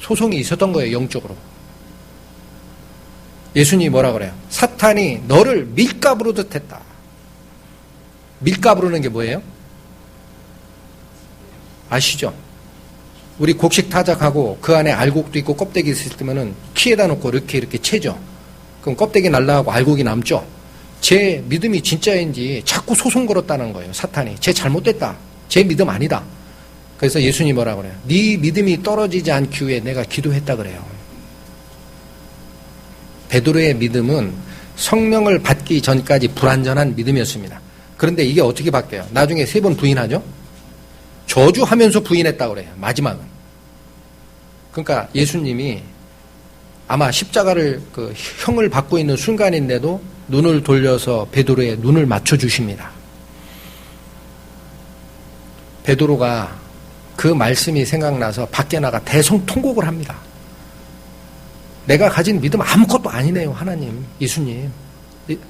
소송이 있었던 거예요, 영적으로. 예수님이 뭐라 그래요? 사탄이 너를 밀가부로 듯했다. 밀가부르는 게 뭐예요? 아시죠? 우리 곡식 타작하고 그 안에 알곡도 있고 껍데기 있을 때면은 키에다 놓고 이렇게 채죠. 그럼 껍데기 날라가고 알곡이 남죠. 제 믿음이 진짜인지 자꾸 소송 걸었다는 거예요. 사탄이. 쟤 잘못됐다. 제 믿음 아니다. 그래서 예수님이 뭐라 그래요? 네 믿음이 떨어지지 않기 위해 내가 기도했다 그래요. 베드로의 믿음은 성령을 받기 전까지 불완전한 믿음이었습니다. 그런데 이게 어떻게 바뀌어요? 나중에 3번 부인하죠? 저주하면서 부인했다 그래요. 마지막은. 그러니까 예수님이 아마 십자가를 형을 받고 있는 순간인데도 눈을 돌려서 베드로의 눈을 맞춰주십니다. 베드로가 그 말씀이 생각나서 밖에 나가 대성통곡을 합니다. 내가 가진 믿음 아무것도 아니네요. 하나님, 예수님.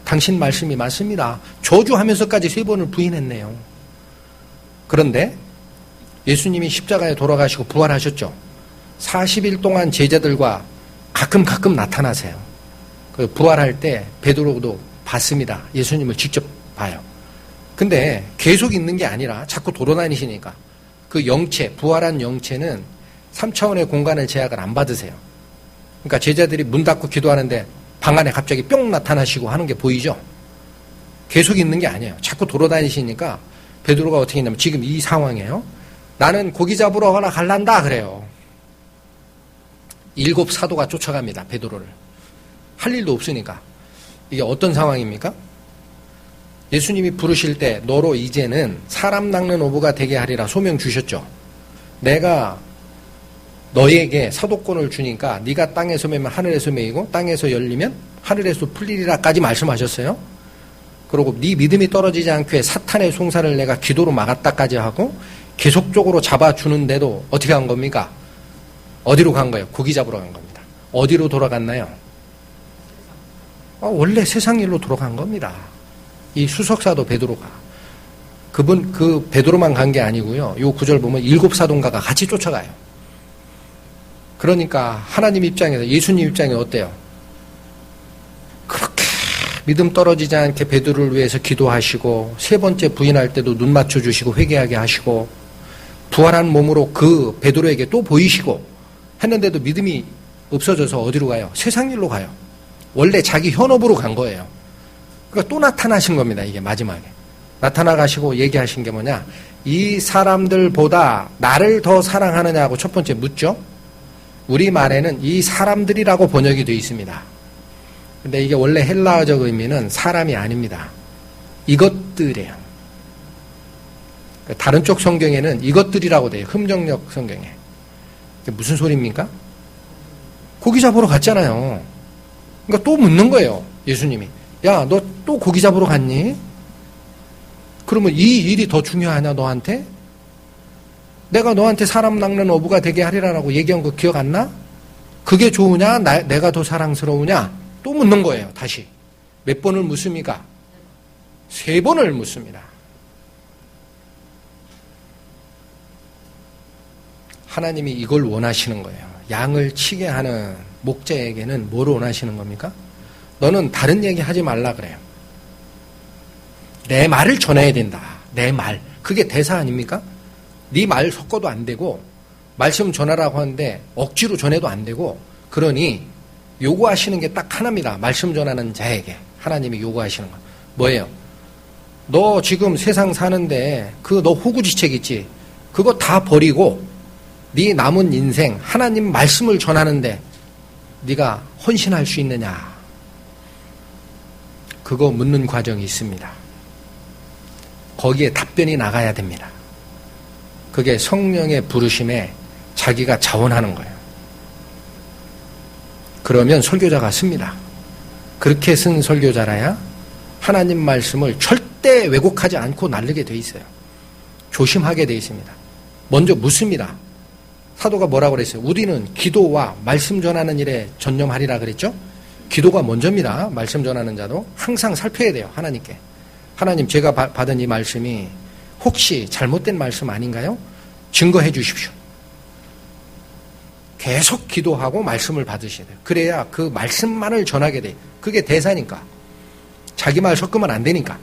당신 말씀이 맞습니다. 저주하면서까지 3번을 부인했네요. 그런데 예수님이 십자가에 돌아가시고 부활하셨죠. 40일 동안 제자들과 가끔 나타나세요. 그 부활할 때 베드로도 봤습니다. 예수님을 직접 봐요. 근데 계속 있는 게 아니라 자꾸 돌아다니시니까 그 영체, 부활한 영체는 3차원의 공간을 제약을 안 받으세요. 그러니까 제자들이 문 닫고 기도하는데 방 안에 갑자기 뿅 나타나시고 하는 게 보이죠? 계속 있는 게 아니에요. 자꾸 돌아다니시니까 베드로가 어떻게 했냐면 지금 이 상황이에요. 나는 고기 잡으러 갈란다 그래요. 7 사도가 쫓아갑니다. 베드로를. 할 일도 없으니까. 이게 어떤 상황입니까? 예수님이 부르실 때 너로 이제는 사람 낚는 어부가 되게 하리라 소명 주셨죠. 내가 너에게 사도권을 주니까 네가 땅에서 매면 하늘에서 매이고 땅에서 열리면 하늘에서 풀리리라까지 말씀하셨어요. 그리고 네 믿음이 떨어지지 않게 사탄의 송사를 내가 기도로 막았다까지 하고 계속적으로 잡아주는데도 어떻게 한 겁니까? 어디로 간 거예요? 고기 잡으러 간 겁니다. 어디로 돌아갔나요? 원래 세상 일로 돌아간 겁니다. 이 수석사도 베드로가. 그 베드로만 간 게 아니고요. 이 구절 보면 7 사도인가가 같이 쫓아가요. 그러니까 하나님 입장에서 예수님 입장이 어때요? 그렇게 믿음 떨어지지 않게 베드로를 위해서 기도하시고 3번째 부인할 때도 눈 맞춰주시고 회개하게 하시고 부활한 몸으로 그 베드로에게 또 보이시고 했는데도 믿음이 없어져서 어디로 가요? 세상 일로 가요. 원래 자기 현업으로 간 거예요. 그러니까 또 나타나신 겁니다. 이게 마지막에. 나타나 가시고 얘기하신 게 뭐냐? 이 사람들보다 나를 더 사랑하느냐고 첫 번째 묻죠. 우리 말에는 이 사람들이라고 번역이 되어 있습니다. 근데 이게 원래 헬라어적 의미는 사람이 아닙니다. 이것들이에요. 다른 쪽 성경에는 이것들이라고 돼요. 흠정역 성경에. 이게 무슨 소리입니까? 고기 잡으러 갔잖아요. 그러니까 또 묻는 거예요. 예수님이. 야, 너 또 고기 잡으러 갔니? 그러면 이 일이 더 중요하냐 너한테? 내가 너한테 사람 낚는 어부가 되게 하리라라고 얘기한 거 기억 안 나? 그게 좋으냐? 내가 더 사랑스러우냐? 또 묻는 거예요. 다시. 몇 번을 묻습니까? 3번을 묻습니다. 하나님이 이걸 원하시는 거예요. 양을 치게 하는 목자에게는 뭘 원하시는 겁니까? 너는 다른 얘기 하지 말라 그래요. 내 말을 전해야 된다. 내 말. 그게 대사 아닙니까? 네 말 섞어도 안 되고 말씀 전하라고 하는데 억지로 전해도 안 되고 그러니 요구하시는 게 딱 하나입니다. 말씀 전하는 자에게 하나님이 요구하시는 거. 뭐예요? 너 지금 세상 사는데 너 호구지책 있지? 그거 다 버리고 네 남은 인생 하나님 말씀을 전하는데 네가 헌신할 수 있느냐? 그거 묻는 과정이 있습니다. 거기에 답변이 나가야 됩니다. 그게 성령의 부르심에 자기가 자원하는 거예요. 그러면 설교자가 씁니다. 그렇게 쓴 설교자라야 하나님 말씀을 절대 왜곡하지 않고 나르게 돼 있어요. 조심하게 돼 있습니다. 먼저 묻습니다. 사도가 뭐라고 그랬어요? 우리는 기도와 말씀 전하는 일에 전념하리라 그랬죠? 기도가 먼저입니다. 말씀 전하는 자도 항상 살펴야 돼요. 하나님께. 하나님, 제가 받은 이 말씀이 혹시 잘못된 말씀 아닌가요? 증거해 주십시오. 계속 기도하고 말씀을 받으셔야 돼요. 그래야 그 말씀만을 전하게 돼요. 그게 대사니까. 자기 말 섞으면 안 되니까.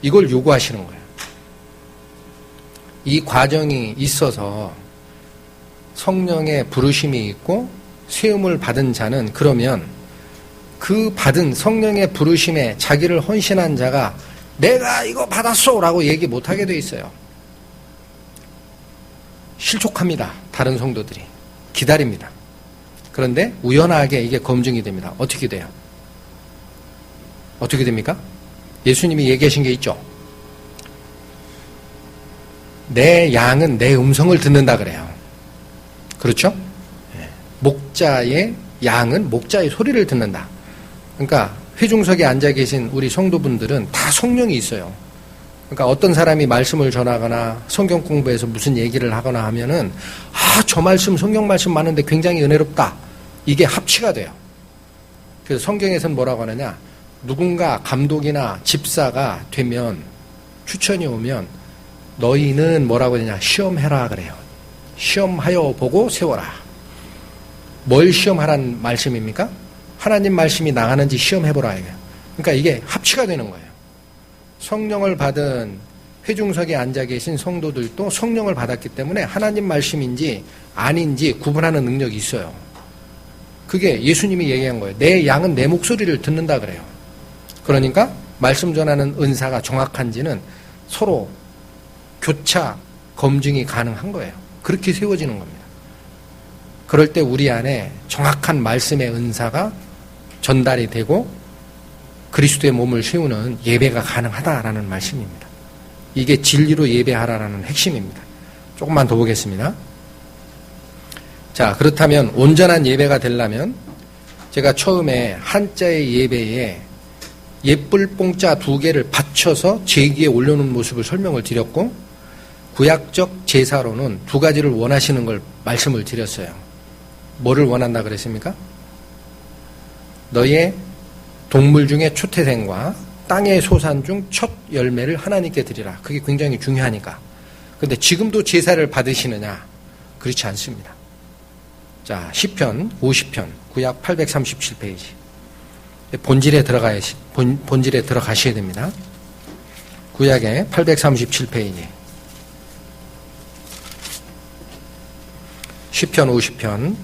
이걸 요구하시는 거예요. 이 과정이 있어서 성령의 부르심이 있고 세움을 받은 자는 그러면 그 받은 성령의 부르심에 자기를 헌신한 자가 내가 이거 받았어 라고 얘기 못하게 돼 있어요. 실족합니다. 다른 성도들이. 기다립니다. 그런데 우연하게 이게 검증이 됩니다. 어떻게 돼요? 어떻게 됩니까? 예수님이 얘기하신 게 있죠. 내 양은 내 음성을 듣는다 그래요. 그렇죠? 목자의 양은 목자의 소리를 듣는다. 그러니까 회중석에 앉아 계신 우리 성도분들은 다 성령이 있어요. 그러니까 어떤 사람이 말씀을 전하거나 성경 공부에서 무슨 얘기를 하거나 하면은 저 말씀 성경 말씀 많은데 굉장히 은혜롭다. 이게 합치가 돼요. 그래서 성경에서는 뭐라고 하느냐? 누군가 감독이나 집사가 되면 추천이 오면 너희는 뭐라고 하느냐? 시험해라 그래요. 시험하여 보고 세워라. 뭘 시험하라는 말씀입니까? 하나님 말씀이 나가는지 시험해보라 이거예요. 그러니까 이게 합치가 되는 거예요. 성령을 받은 회중석에 앉아 계신 성도들도 성령을 받았기 때문에 하나님 말씀인지 아닌지 구분하는 능력이 있어요. 그게 예수님이 얘기한 거예요. 내 양은 내 목소리를 듣는다 그래요. 그러니까 말씀 전하는 은사가 정확한지는 서로 교차 검증이 가능한 거예요. 그렇게 세워지는 겁니다. 그럴 때 우리 안에 정확한 말씀의 은사가 전달이 되고 그리스도의 몸을 세우는 예배가 가능하다라는 말씀입니다. 이게 진리로 예배하라라는 핵심입니다. 조금만 더 보겠습니다. 자, 그렇다면 온전한 예배가 되려면 제가 처음에 한자의 예배에 예쁠 뽕자 2개를 받쳐서 제기에 올려놓은 모습을 설명을 드렸고 구약적 제사로는 2가지를 원하시는 걸 말씀을 드렸어요. 뭐를 원한다 그랬습니까? 너의 동물 중에 초태생과 땅의 소산 중 첫 열매를 하나님께 드리라. 그게 굉장히 중요하니까. 그런데 지금도 제사를 받으시느냐? 그렇지 않습니다. 자, 시편 50편 구약 837페이지. 본질에 들어가셔야 됩니다. 구약의 837페이지. 시편 50편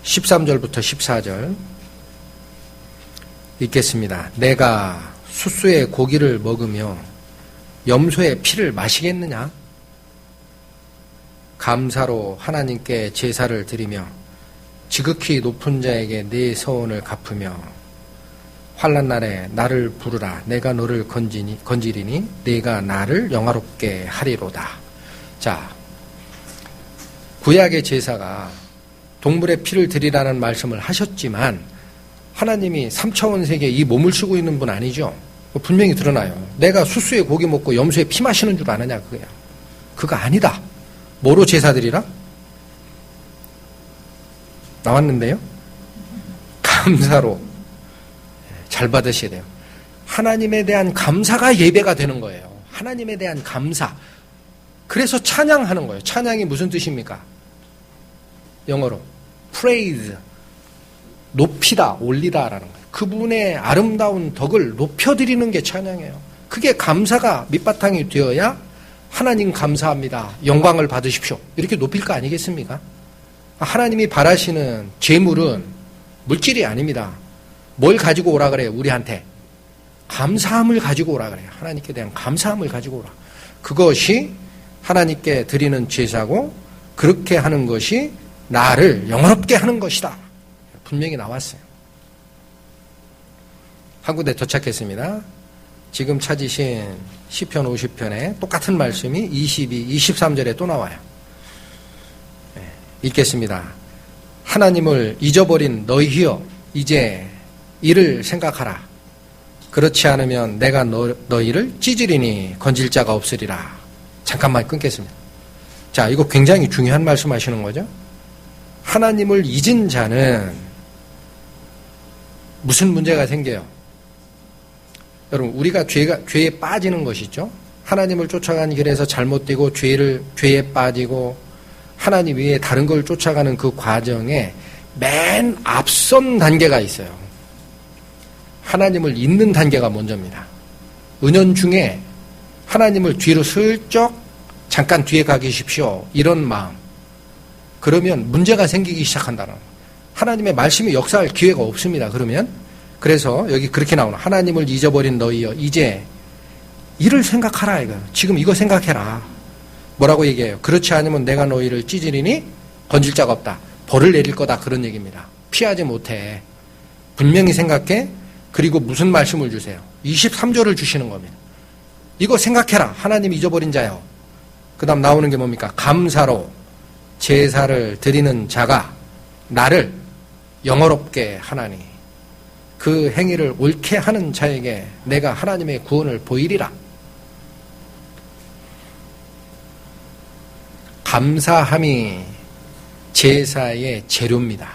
13절부터 14절 읽겠습니다. 내가 숫수의 고기를 먹으며 염소의 피를 마시겠느냐? 감사로 하나님께 제사를 드리며 지극히 높은 자에게 내 서원을 갚으며 환난 날에 나를 부르라. 내가 너를 건지리니 내가 나를 영화롭게 하리로다. 자, 구약의 제사가 동물의 피를 드리라는 말씀을 하셨지만 하나님이 3차원 세계에 이 몸을 쓰고 있는 분 아니죠? 분명히 드러나요. 내가 숫수의 고기 먹고 염소의 피 마시는 줄 아느냐 그거야. 그거 아니다. 뭐로 제사 드리라? 나왔는데요. 감사로 잘 받으셔야 돼요. 하나님에 대한 감사가 예배가 되는 거예요. 하나님에 대한 감사. 그래서 찬양하는 거예요. 찬양이 무슨 뜻입니까? 영어로 praise, 높이다, 올리다라는 거예요. 그분의 아름다운 덕을 높여드리는 게 찬양이에요. 그게 감사가 밑바탕이 되어야 하나님 감사합니다. 영광을 받으십시오. 이렇게 높일 거 아니겠습니까? 하나님이 바라시는 재물은 물질이 아닙니다. 뭘 가지고 오라 그래요? 우리한테. 감사함을 가지고 오라 그래요. 하나님께 대한 감사함을 가지고 오라. 그것이 하나님께 드리는 제사고 그렇게 하는 것이 나를 영원롭게 하는 것이다. 분명히 나왔어요. 한 군데 더 찾겠습니다. 지금 찾으신 시편 50편에 똑같은 말씀이 22, 23절에 또 나와요. 읽겠습니다. 하나님을 잊어버린 너희여 이제 이를 생각하라. 그렇지 않으면 내가 너희를 찢으리니 건질 자가 없으리라. 잠깐만 끊겠습니다. 자, 이거 굉장히 중요한 말씀 하시는 거죠. 하나님을 잊은 자는 무슨 문제가 생겨요? 여러분, 우리가 죄에 빠지는 것이죠. 하나님을 쫓아가는 길에서 잘못되고 죄에 빠지고 하나님 외에 다른 걸 쫓아가는 그 과정에 맨 앞선 단계가 있어요. 하나님을 잊는 단계가 먼저입니다. 은연중에 하나님을 뒤로 슬쩍 잠깐 뒤에 가 계십시오. 이런 마음. 그러면 문제가 생기기 시작한다는 거예요. 하나님의 말씀이 역사할 기회가 없습니다. 그래서 여기 그렇게 나오는 하나님을 잊어버린 너희여 이제 이를 생각하라 이거. 지금 이거 생각해라. 뭐라고 얘기해요? 그렇지 않으면 내가 너희를 찢으리니 건질 자가 없다. 벌을 내릴 거다. 그런 얘기입니다. 피하지 못해. 분명히 생각해. 그리고 무슨 말씀을 주세요? 23절을 주시는 겁니다. 이거 생각해라. 하나님 잊어버린 자요. 그 다음 나오는 게 뭡니까? 감사로 제사를 드리는 자가 나를 영어롭게 하나니 그 행위를 옳게 하는 자에게 내가 하나님의 구원을 보이리라. 감사함이 제사의 재료입니다.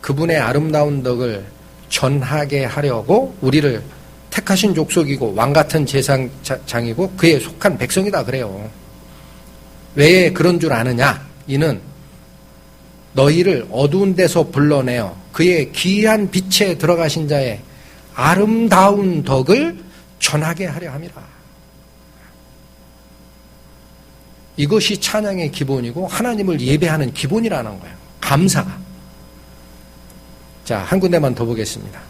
그분의 아름다운 덕을 전하게 하려고 우리를 택하신 족속이고 왕같은 제사장이고 그에 속한 백성이다 그래요. 왜 그런 줄 아느냐? 이는 너희를 어두운 데서 불러내어 그의 귀한 빛에 들어가신 자의 아름다운 덕을 전하게 하려 함이라. 이것이 찬양의 기본이고 하나님을 예배하는 기본이라는 거예요. 감사가. 자, 한 군데만 더 보겠습니다.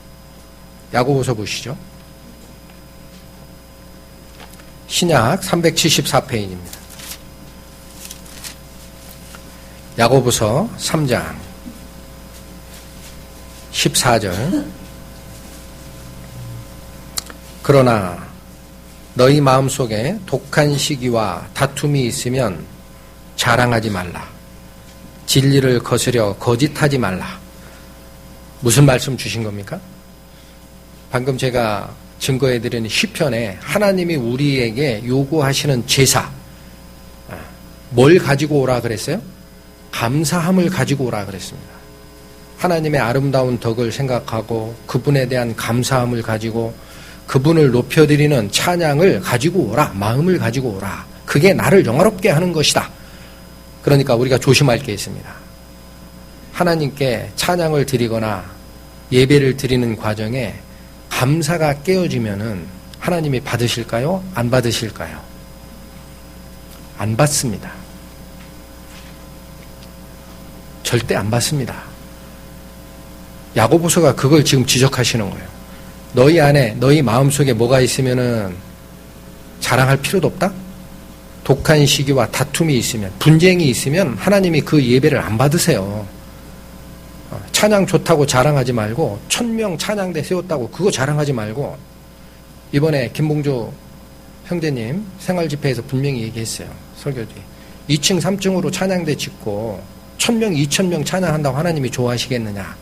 야고보서 보시죠. 신약 374페이지입니다. 야고보서 3장 14절. 그러나 너희 마음속에 독한 시기와 다툼이 있으면 자랑하지 말라. 진리를 거스려 거짓하지 말라. 무슨 말씀 주신 겁니까? 방금 제가 증거해드리는 시편에 하나님이 우리에게 요구하시는 제사, 뭘 가지고 오라 그랬어요? 감사함을 가지고 오라 그랬습니다. 하나님의 아름다운 덕을 생각하고 그분에 대한 감사함을 가지고 그분을 높여드리는 찬양을 가지고 오라. 마음을 가지고 오라. 그게 나를 영화롭게 하는 것이다. 그러니까 우리가 조심할 게 있습니다. 하나님께 찬양을 드리거나 예배를 드리는 과정에 감사가 깨어지면은 하나님이 받으실까요? 안 받으실까요? 안 받습니다. 절대 안 받습니다. 야고보서가 그걸 지금 지적하시는 거예요. 너희 안에, 너희 마음속에 뭐가 있으면은 자랑할 필요도 없다? 독한 시기와 다툼이 있으면, 분쟁이 있으면 하나님이 그 예배를 안 받으세요. 찬양 좋다고 자랑하지 말고 1000명 찬양대 세웠다고 그거 자랑하지 말고 이번에 김봉조 형제님 생활집회에서 분명히 얘기했어요. 설교 뒤에 2층 3층으로 찬양대 짓고 1000명 2000명 찬양한다고 하나님이 좋아하시겠느냐.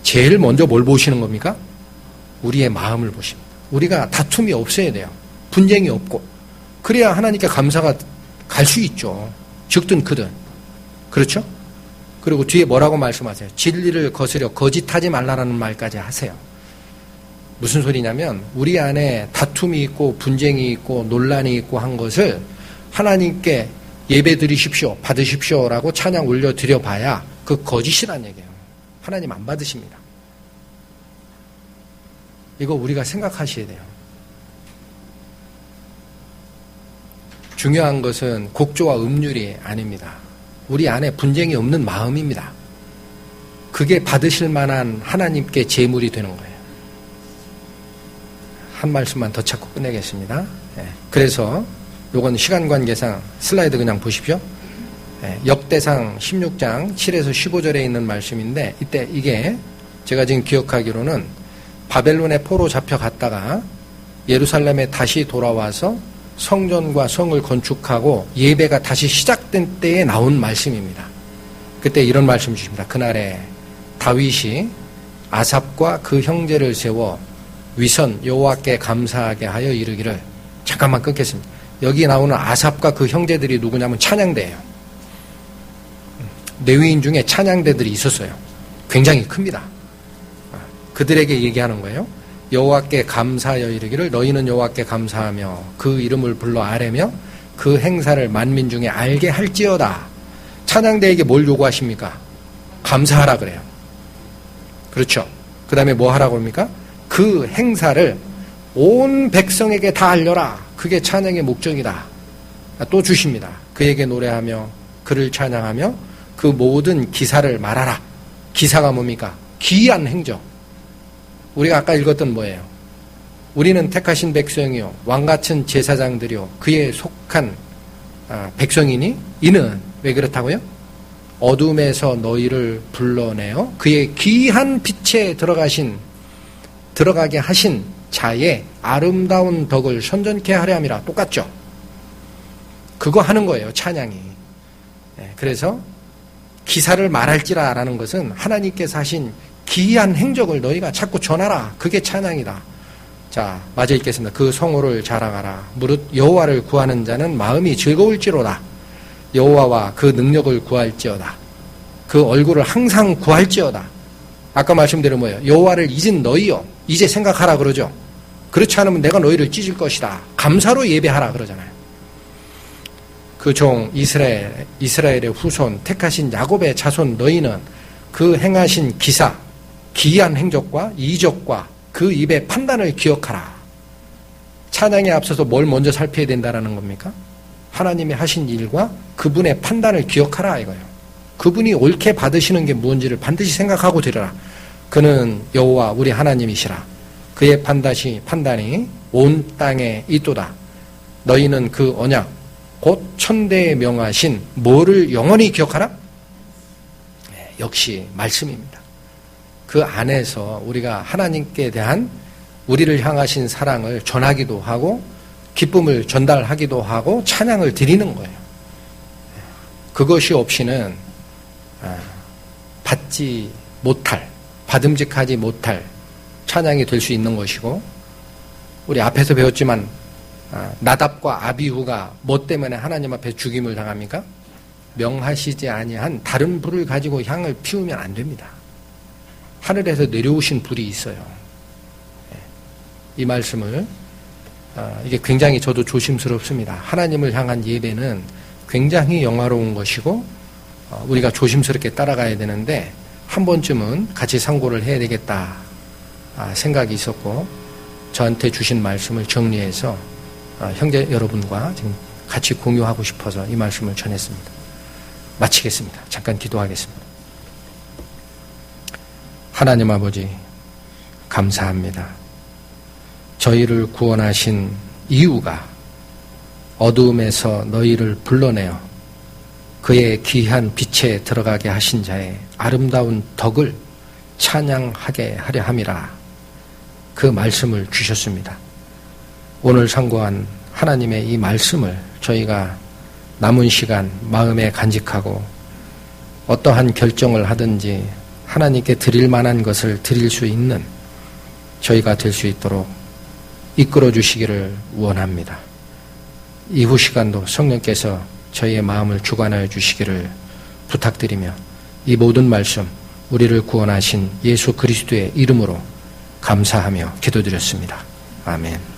제일 먼저 뭘 보시는 겁니까? 우리의 마음을 보십니다. 우리가 다툼이 없어야 돼요. 분쟁이 없고 그래야 하나님께 감사가 갈 수 있죠. 적든 크든. 그렇죠? 그리고 뒤에 뭐라고 말씀하세요? 진리를 거스려 거짓하지 말라라는 말까지 하세요. 무슨 소리냐면 우리 안에 다툼이 있고 분쟁이 있고 논란이 있고 한 것을 하나님께 예배 드리십시오, 받으십시오라고 찬양 올려드려 봐야 그 거짓이란 얘기예요. 하나님 안 받으십니다. 이거 우리가 생각하셔야 돼요. 중요한 것은 곡조와 음률이 아닙니다. 우리 안에 분쟁이 없는 마음입니다. 그게 받으실 만한 하나님께 제물이 되는 거예요. 한 말씀만 더 찾고 끝내겠습니다. 그래서 요건 시간 관계상 슬라이드 그냥 보십시오. 역대상 16장 7에서 15절에 있는 말씀인데 이때 이게 제가 지금 기억하기로는 바벨론에 포로 잡혀갔다가 예루살렘에 다시 돌아와서 성전과 성을 건축하고 예배가 다시 시작된 때에 나온 말씀입니다. 그때 이런 말씀 주십니다. 그날에 다윗이 아삽과 그 형제를 세워 위선 여호와께 감사하게 하여 이르기를 잠깐만 끊겠습니다. 여기 나오는 아삽과 그 형제들이 누구냐면 찬양대예요. 레위인 중에 찬양대들이 있었어요. 굉장히 큽니다. 그들에게 얘기하는 거예요. 여호와께 감사하여 이르기를 너희는 여호와께 감사하며 그 이름을 불러 아뢰며 그 행사를 만민 중에 알게 할지어다. 찬양대에게 뭘 요구하십니까? 감사하라 그래요. 그렇죠. 그 다음에 뭐 하라고 합니까? 그 행사를 온 백성에게 다 알려라. 그게 찬양의 목적이다. 또 주십니다. 그에게 노래하며 그를 찬양하며 그 모든 기사를 말하라. 기사가 뭡니까? 기이한 행적. 우리가 아까 읽었던 뭐예요? 우리는 택하신 백성이요 왕같은 제사장들이요 그에 속한 백성이니 이는 왜 그렇다고요? 어둠에서 너희를 불러내어 그의 귀한 빛에 들어가게 하신 자의 아름다운 덕을 선전케 하려 함이라. 똑같죠? 그거 하는 거예요, 찬양이. 그래서 기사를 말할지라라는 것은 하나님께서 하신 기이한 행적을 너희가 자꾸 전하라. 그게 찬양이다. 자, 마저 읽겠습니다. 그 성호를 자랑하라. 무릇 여호와를 구하는 자는 마음이 즐거울지로다. 여호와와 그 능력을 구할지어다. 그 얼굴을 항상 구할지어다. 아까 말씀대로 뭐예요? 여호와를 잊은 너희여 이제 생각하라 그러죠. 그렇지 않으면 내가 너희를 찢을 것이다. 감사로 예배하라 그러잖아요. 그 종 이스라엘의 후손 택하신 야곱의 자손 너희는 그 행하신 기사 기이한 행적과 이적과 그 입의 판단을 기억하라. 찬양에 앞서서 뭘 먼저 살펴야 된다라는 겁니까? 하나님이 하신 일과 그분의 판단을 기억하라 이거예요. 그분이 옳게 받으시는 게 무엇인지를 반드시 생각하고 드려라. 그는 여호와 우리 하나님이시라. 그의 판단이 온 땅에 있도다. 너희는 그 언약 곧 천대에 명하신 뭐를 영원히 기억하라? 역시 말씀입니다. 그 안에서 우리가 하나님께 대한 우리를 향하신 사랑을 전하기도 하고 기쁨을 전달하기도 하고 찬양을 드리는 거예요. 그것이 없이는 받지 못할, 받음직하지 못할 찬양이 될 수 있는 것이고, 우리 앞에서 배웠지만 나답과 아비후가 뭐 때문에 하나님 앞에 죽임을 당합니까? 명하시지 아니한 다른 불을 가지고 향을 피우면 안 됩니다. 하늘에서 내려오신 불이 있어요. 이 말씀을 이게 굉장히 저도 조심스럽습니다. 하나님을 향한 예배는 굉장히 영화로운 것이고 우리가 조심스럽게 따라가야 되는데 한 번쯤은 같이 상고를 해야 되겠다 생각이 있었고, 저한테 주신 말씀을 정리해서 형제 여러분과 지금 같이 공유하고 싶어서 이 말씀을 전했습니다. 마치겠습니다. 잠깐 기도하겠습니다. 하나님 아버지 감사합니다. 저희를 구원하신 이유가 어두움에서 너희를 불러내어 그의 귀한 빛에 들어가게 하신 자의 아름다운 덕을 찬양하게 하려 함이라. 그 말씀을 주셨습니다. 오늘 상고한 하나님의 이 말씀을 저희가 남은 시간 마음에 간직하고 어떠한 결정을 하든지 하나님께 드릴 만한 것을 드릴 수 있는 저희가 될 수 있도록 이끌어 주시기를 원합니다. 이후 시간도 성령께서 저희의 마음을 주관하여 주시기를 부탁드리며 이 모든 말씀 우리를 구원하신 예수 그리스도의 이름으로 감사하며 기도드렸습니다. 아멘.